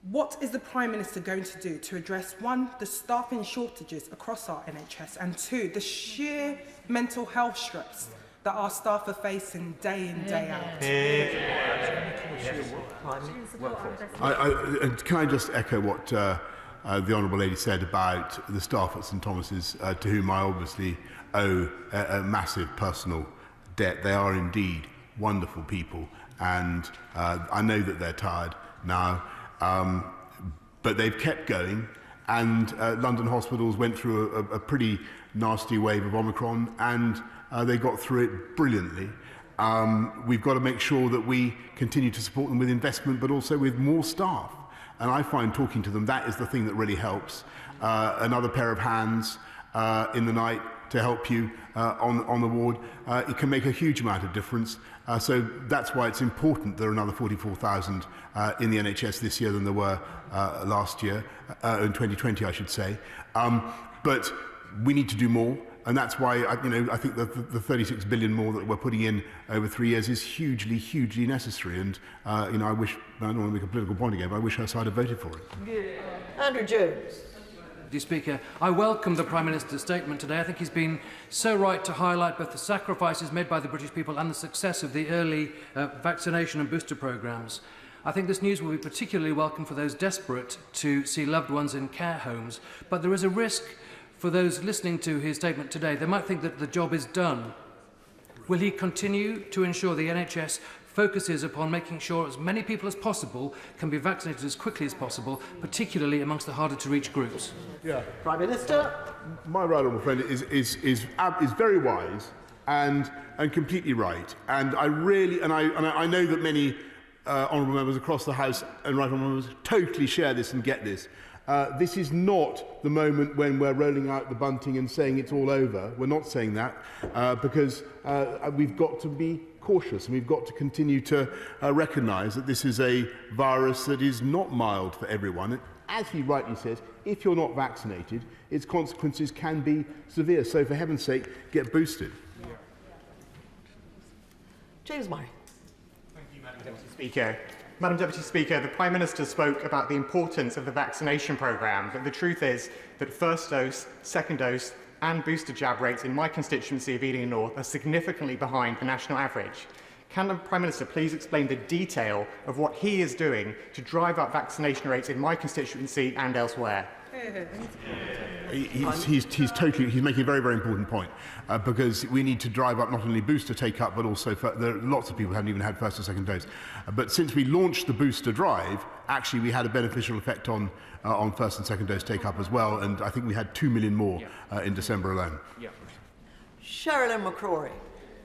What is the Prime Minister going to do to address, one, the staffing shortages across our NHS, and two, the sheer mental health stress that our staff are facing day in, day out? Can I just echo what the Honourable Lady said about the staff at St Thomas's, to whom I obviously owe a massive personal debt. They are indeed wonderful people, and I know that they're tired now. But they've kept going, and London hospitals went through a pretty nasty wave of Omicron, and they got through it brilliantly. We've got to make sure that we continue to support them with investment, but also with more staff. And I find talking to them, that is the thing that really helps. Another pair of hands in the night to help you on the ward, it can make a huge amount of difference. So that's why it's important there are another 44,000 in the NHS this year than there were last year, in 2020 I should say. But we need to do more, and that's why I think that the 36 billion more that we're putting in over 3 years is hugely, hugely necessary. And I wish, I don't want to make a political point again, but I wish her side had voted for it. Andrew Jones. Deputy Speaker, I welcome the Prime Minister's statement today. I think he's been so right to highlight both the sacrifices made by the British people and the success of the early vaccination and booster programmes. I think this news will be particularly welcome for those desperate to see loved ones in care homes, but there is a risk for those listening to his statement today. They might think that the job is done. Will he continue to ensure the NHS focuses upon making sure as many people as possible can be vaccinated as quickly as possible, particularly amongst the harder to reach groups? Yeah. Prime Minister. My right honourable friend is very wise and completely right. And I know that many honourable members across the House and right honourable members totally share this and get this. This is not the moment when we're rolling out the bunting and saying it's all over. We're not saying that because we've got to be cautious, and we've got to continue to recognise that this is a virus that is not mild for everyone. And as he rightly says, if you're not vaccinated, its consequences can be severe. So for heaven's sake, get boosted. James Murray. Thank you, Madam Deputy Speaker. Madam Deputy Speaker, the Prime Minister spoke about the importance of the vaccination programme, but the truth is that first dose, second dose and booster jab rates in my constituency of Ealing North are significantly behind the national average. Can the Prime Minister please explain the detail of what he is doing to drive up vaccination rates in my constituency and elsewhere? He's making a very, very important point because we need to drive up not only booster take-up, but also there are lots of people who haven't even had first or second dose. But since we launched the booster drive, actually we had a beneficial effect on first and second dose take-up as well, and I think we had 2 million more in December alone. Sherilyn McCrory.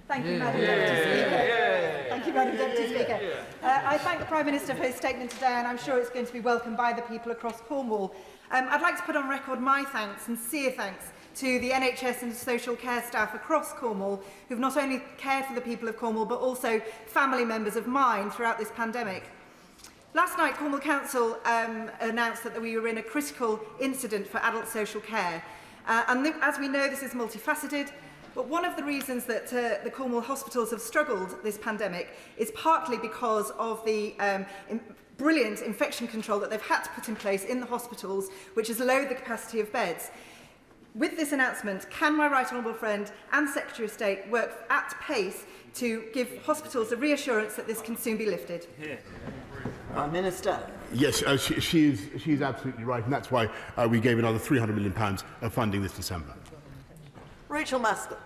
Thank you, Madam Deputy Speaker. Thank you, Madam Deputy Speaker. I thank the Prime Minister for his statement today, and I'm sure it's going to be welcomed by the people across Cornwall. I'd like to put on record my thanks, sincere thanks, to the NHS and social care staff across Cornwall who've not only cared for the people of Cornwall but also family members of mine throughout this pandemic. Last night, Cornwall Council announced that we were in a critical incident for adult social care. As we know, this is multifaceted, but one of the reasons that the Cornwall hospitals have struggled this pandemic is partly because of the brilliant infection control that they've had to put in place in the hospitals, which has lowered the capacity of beds. With this announcement, can my right honourable friend and Secretary of State work at pace to give hospitals a reassurance that this can soon be lifted? Prime Minister. Yes, she is absolutely right, and that's why we gave another £300 million of funding this December. Rachel Maskell.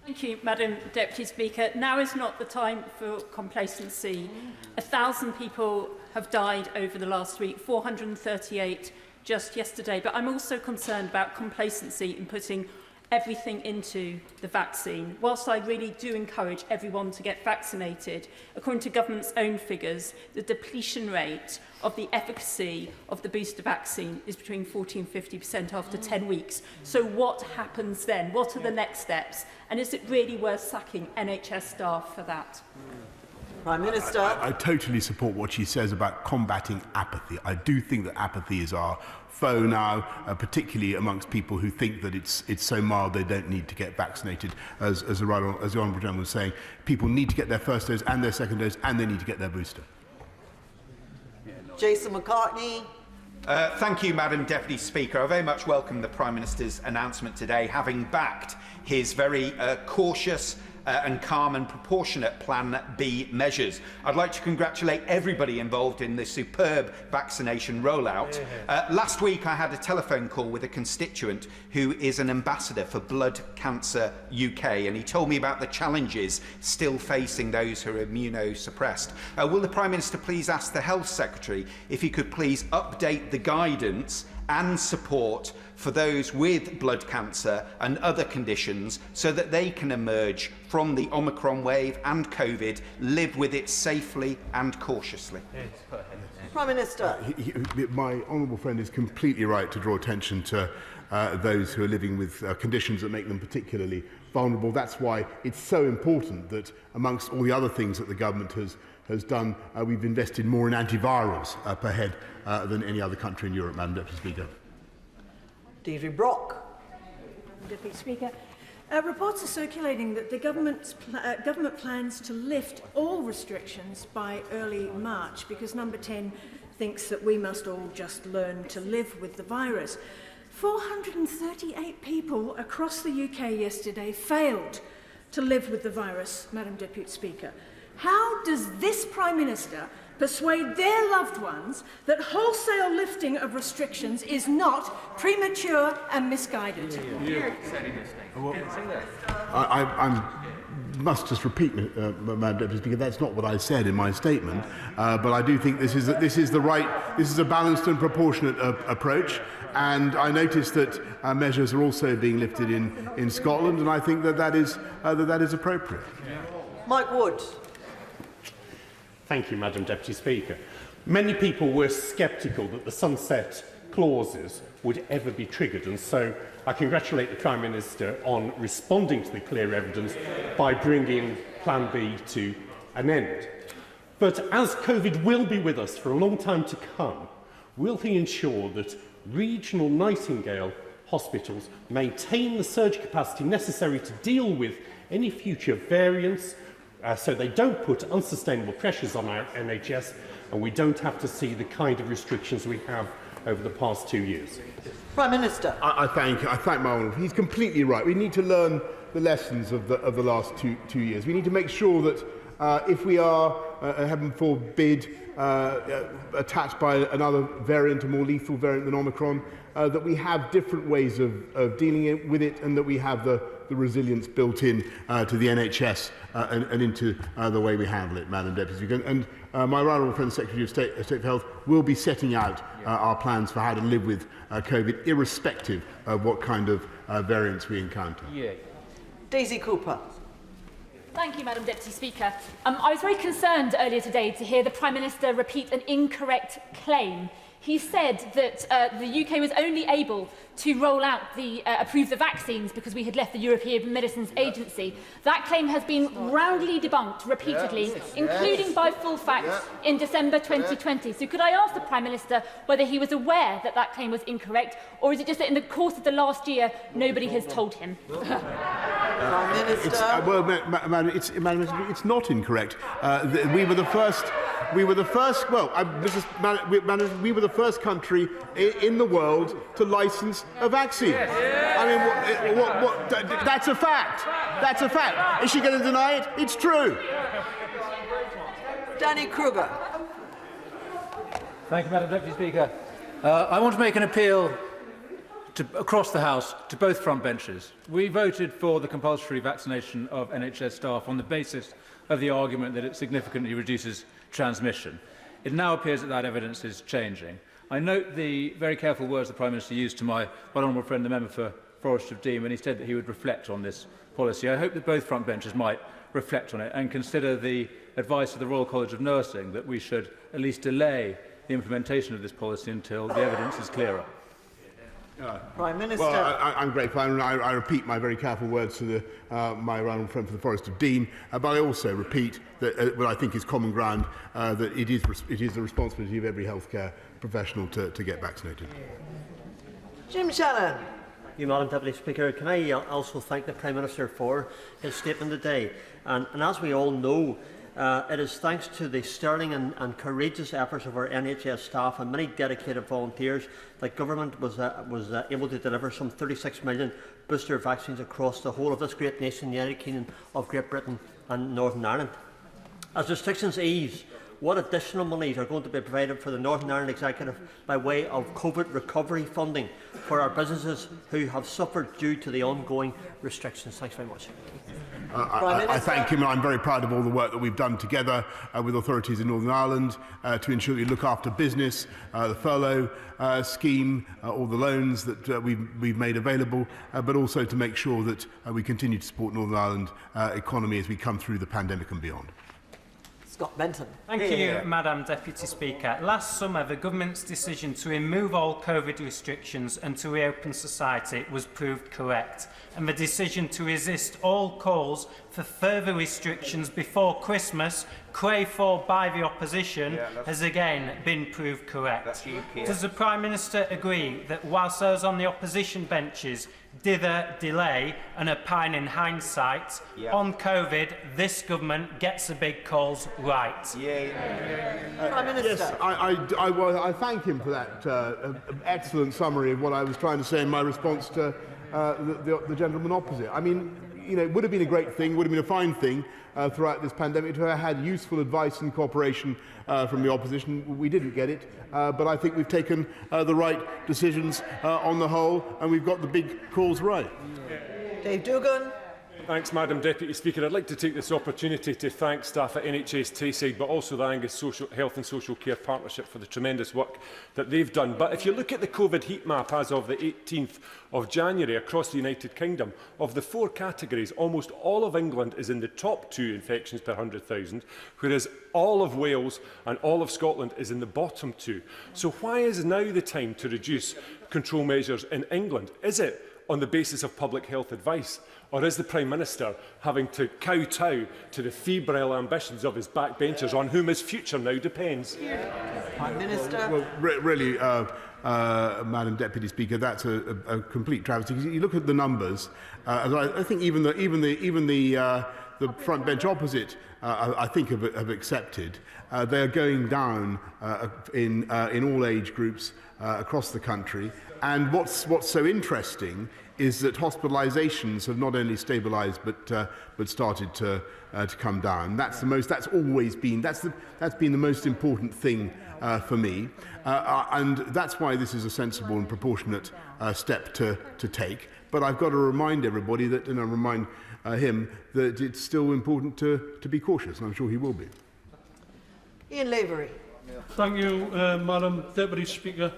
Thank you, Madam Deputy Speaker. Now is not the time for complacency. 1,000 people have died over the last week, 438 just yesterday, but I'm also concerned about complacency in putting everything into the vaccine. Whilst I really do encourage everyone to get vaccinated, according to government's own figures, the depletion rate of the efficacy of the booster vaccine is between 40 and 50% after 10 weeks. So what happens then? What are the next steps? And is it really worth sacking NHS staff for that? Prime Minister. I totally support what she says about combating apathy. I do think that apathy is our foe now, particularly amongst people who think that it's so mild they don't need to get vaccinated. As the Honourable Gentleman was saying, people need to get their first dose and their second dose, and they need to get their booster. Jason McCartney. Thank you, Madam Deputy Speaker. I very much welcome the Prime Minister's announcement today, having backed his very cautious and calm and proportionate Plan B measures. I'd like to congratulate everybody involved in the superb vaccination rollout. Last week I had a telephone call with a constituent who is an ambassador for Blood Cancer UK, and he told me about the challenges still facing those who are immunosuppressed. Will the Prime Minister please ask the Health Secretary if he could please update the guidance and support for those with blood cancer and other conditions so that they can emerge from the Omicron wave and COVID, live with it safely and cautiously? Prime Minister. My honourable friend is completely right to draw attention to those who are living with conditions that make them particularly vulnerable. That's why it's so important that, amongst all the other things that the government has done, we've invested more in antivirals per head than any other country in Europe, Madam Deputy Speaker. Deirdre Brock. Deputy Speaker. Reports are circulating that the government plans to lift all restrictions by early March because Number 10 thinks that we must all just learn to live with the virus. 438 people across the UK yesterday failed to live with the virus, Madam Deputy Speaker. How does this Prime Minister persuade their loved ones that wholesale lifting of restrictions is not premature and misguided? I must just repeat, Madam Deputy Speaker, that's not what I said in my statement, but I do think this is a balanced and proportionate approach, and I noticed that measures are also being lifted in Scotland, and I think that is appropriate. Mike Wood. Thank you, Madam Deputy Speaker. Many people were sceptical that the sunset clauses would ever be triggered, and so I congratulate the Prime Minister on responding to the clear evidence by bringing Plan B to an end. But as COVID will be with us for a long time to come, will he ensure that regional Nightingale hospitals maintain the surge capacity necessary to deal with any future variants, so they don't put unsustainable pressures on our NHS and we don't have to see the kind of restrictions we have over the past 2 years? Prime Minister. I thank my honourable. He's completely right. We need to learn the lessons of the last two years. We need to make sure that if we are, heaven forbid, attacked by another variant, a more lethal variant than Omicron, that we have different ways of dealing with it, and that we have the resilience built in to the NHS and into the way we handle it, Madam Deputy Speaker. And my honourable friend, the Secretary of State for Health, will be setting out our plans for how to live with COVID, irrespective of what kind of variants we encounter. Daisy Cooper. Thank you, Madam Deputy Speaker. I was very concerned earlier today to hear the Prime Minister repeat an incorrect claim. He said that the UK was only able to roll out approve the vaccines because we had left the European Medicines Agency. That claim has been roundly debunked repeatedly, including by Full Facts in December 2020. So could I ask the Prime Minister whether he was aware that that claim was incorrect, or is it just that in the course of the last year nobody has told him? Prime Minister. Madam, it's not incorrect. We were the first. We were the first. Well, we were the first country in the world to license a vaccine. I mean, that's a fact. That's a fact. Is she going to deny it? It's true. Danny Kruger. Thank you, Madam Deputy Speaker. I want to make an appeal across the House to both front benches. We voted for the compulsory vaccination of NHS staff on the basis of the argument that it significantly reduces transmission. It now appears that that evidence is changing. I note the very careful words the Prime Minister used to my honourable friend, the member for Forest of Dean, when he said that he would reflect on this policy. I hope that both front benches might reflect on it and consider the advice of the Royal College of Nursing that we should at least delay the implementation of this policy until the evidence is clearer. Prime Minister. Well, I'm grateful. I repeat my very careful words to my honourable friend for the Forest of Dean, but I also repeat that what I think is common ground, that it is the responsibility of every healthcare professional to get vaccinated. Jim Shannon. You, Madam Deputy Speaker, can I also thank the Prime Minister for his statement today? And as we all know, it is thanks to the sterling and courageous efforts of our NHS staff and many dedicated volunteers that government was able to deliver some 36 million booster vaccines across the whole of this great nation, the United Kingdom of Great Britain and Northern Ireland. As restrictions ease, what additional monies are going to be provided for the Northern Ireland Executive by way of COVID recovery funding for our businesses who have suffered due to the ongoing restrictions? Thanks very much. I thank him, and I'm very proud of all the work that we've done together with authorities in Northern Ireland to ensure that we look after business, the furlough scheme, all the loans that we've made available, but also to make sure that we continue to support Northern Ireland economy as we come through the pandemic and beyond. Scott Benton. Thank you, Madam Deputy Speaker. Last summer, the government's decision to remove all COVID restrictions and to reopen society was proved correct, and the decision to resist all calls for further restrictions before Christmas, crave for by the opposition, has again been proved correct. Does the Prime Minister agree that whilst those on the opposition benches dither, delay and opine in hindsight, on COVID, this government gets the big calls right? Prime Minister. Yes, I thank him for that excellent summary of what I was trying to say in my response to the gentleman opposite. I mean, you know, it would have been a great thing, would have been a fine thing throughout this pandemic to have had useful advice and cooperation from the opposition. We didn't get it, but I think we've taken the right decisions on the whole, and we've got the big calls right. Dave Dugan. Thanks, Madam Deputy Speaker. I'd like to take this opportunity to thank staff at NHS Tayside, but also the Angus Health and Social Care Partnership for the tremendous work that they've done. But if you look at the COVID heat map as of the 18th of January across the United Kingdom, of the 4 categories, almost all of England is in the top 2 infections per 100,000, whereas all of Wales and all of Scotland is in the bottom 2. So why is now the time to reduce control measures in England? Is it on the basis of public health advice? Or is the Prime Minister having to kowtow to the febrile ambitions of his backbenchers on whom his future now depends? Prime Minister. Well, really, Madam Deputy Speaker, that's a complete travesty. You look at the numbers. I think even the front bench opposite, I think, have accepted. They are going down in all age groups across the country. And what's so interesting is that hospitalisations have not only stabilised but started to come down. That's always been that's been the most important thing for me, and that's why this is a sensible and proportionate step to take. But I've got to remind everybody that, and I remind him that it's still important to be cautious, and I'm sure he will be. Ian Lavery. Thank you, Madam Deputy Speaker.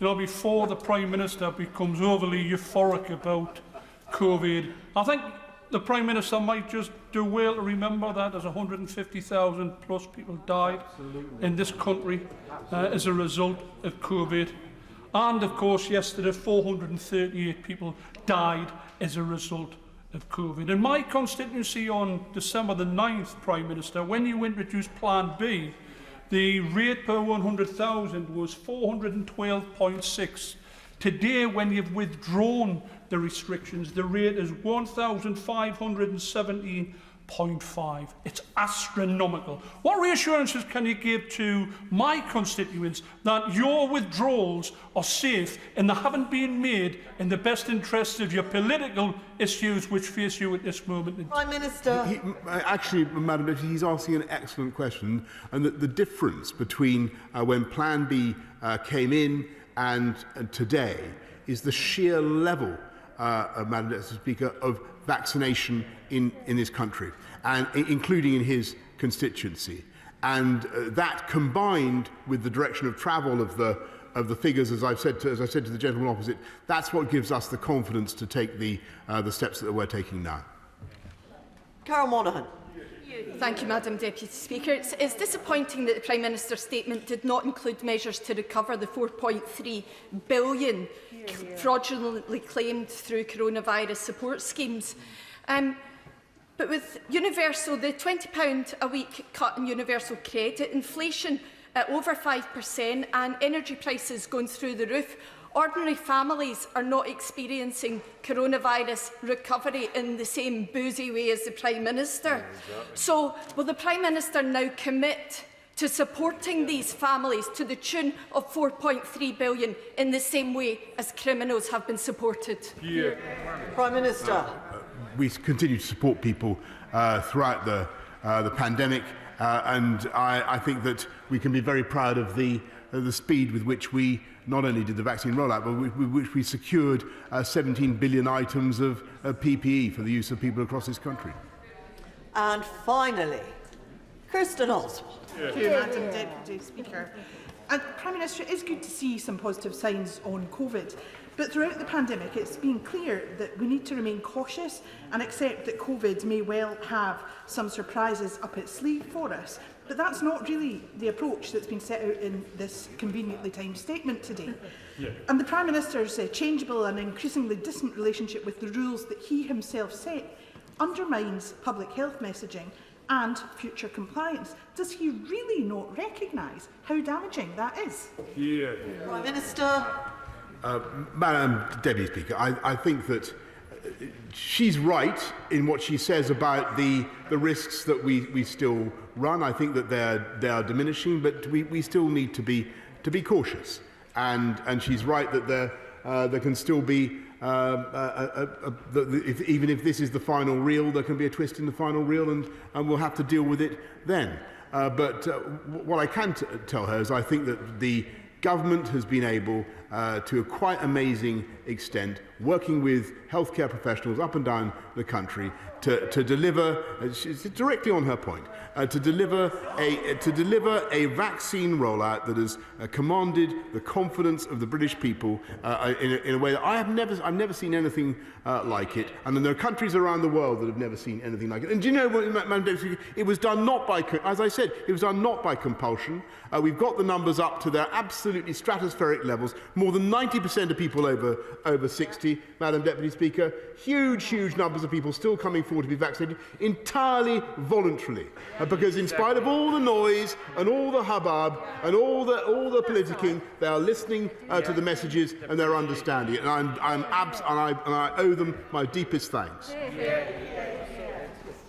You know, before the Prime Minister becomes overly euphoric about COVID, I think the Prime Minister might just do well to remember that as 150,000 plus people died in this country as a result of COVID. And of course, yesterday, 438 people died as a result of COVID. In my constituency on December the 9th, Prime Minister, when you introduced Plan B, the rate per 100,000 was 412.6. Today, when you've withdrawn the restrictions, the rate is 1,517.5. It's astronomical. What reassurances can you give to my constituents that your withdrawals are safe and they haven't been made in the best interests of your political issues which face you at this moment? Prime Minister. Actually, Madam Deputy, he's asking an excellent question, and the difference between when Plan B came in and today is the sheer level, Madam Deputy Speaker, of vaccination in this country, and including in his constituency. And that, combined with the direction of travel of the the figures, as I said to the gentleman opposite, that's what gives us the confidence to take the steps that we're taking now. Carol Monaghan. Thank you, Madam Deputy Speaker. It's disappointing that the Prime Minister's statement did not include measures to recover the £4.3 billion fraudulently claimed through coronavirus support schemes. But with universal, the £20 a week cut in universal credit, inflation at over 5% and energy prices going through the roof, ordinary families are not experiencing coronavirus recovery in the same boozy way as the Prime Minister. So will the Prime Minister now commit to supporting these families to the tune of £4.3 billion in the same way as criminals have been supported? Yeah. Prime Minister. We continue to support people throughout the pandemic, and I think that we can be very proud of the speed with which we not only did the vaccine rollout, but with which we secured 17 billion items of PPE for the use of people across this country. And finally, Kirsten Oswald. Thank you, Madam Deputy Speaker. And Prime Minister, it is good to see some positive signs on COVID. But throughout the pandemic, it's been clear that we need to remain cautious and accept that COVID may well have some surprises up its sleeve for us. But that's not really the approach that's been set out in this conveniently timed statement today. And the Prime Minister's changeable and increasingly distant relationship with the rules that he himself set undermines public health messaging and future compliance. Does he really not recognise how damaging that is? Prime Minister. Madam Deputy Speaker, I think that she's right in what she says about the risks that we still run. I think that they are diminishing, but we still need to be cautious. And she's right that there can still be even if this is the final reel, there can be a twist in the final reel, and we'll have to deal with it then. But what I can tell her is I think that the government has been able, to a quite amazing extent, working with healthcare professionals up and down the country to deliver, directly on her point, to deliver a vaccine rollout that has commanded the confidence of the British people in a way that I've never seen anything like it. And then there are countries around the world that have never seen anything like it. And do you know what, Madam Deputy Speaker, it was done not by, as I said, it was done not by compulsion. We've got the numbers up to their absolutely stratospheric levels. More than 90% of people over 60, Madam Deputy Speaker. Huge numbers of people still coming forward to be vaccinated entirely voluntarily. Because in spite of all the noise and all the hubbub and all the politicking, they are listening to the messages and they're understanding it. And I owe them my deepest thanks.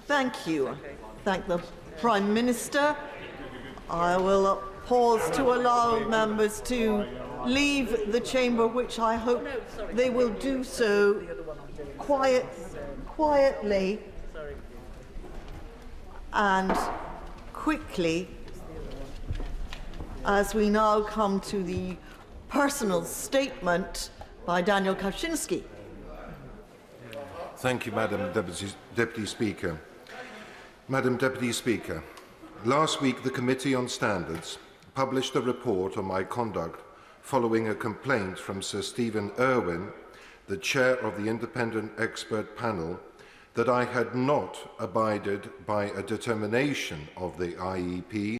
Thank you. Thank the Prime Minister. I will pause to allow members to leave the chamber, which I hope they will do so quietly and quickly, as we now come to the personal statement by Daniel Kaczynski. Thank you, Madam Deputy Speaker. Madam Deputy Speaker, last week the Committee on Standards published a report on my conduct following a complaint from Sir Stephen Irwin, the chair of the independent expert panel, that I had not abided by a determination of the IEP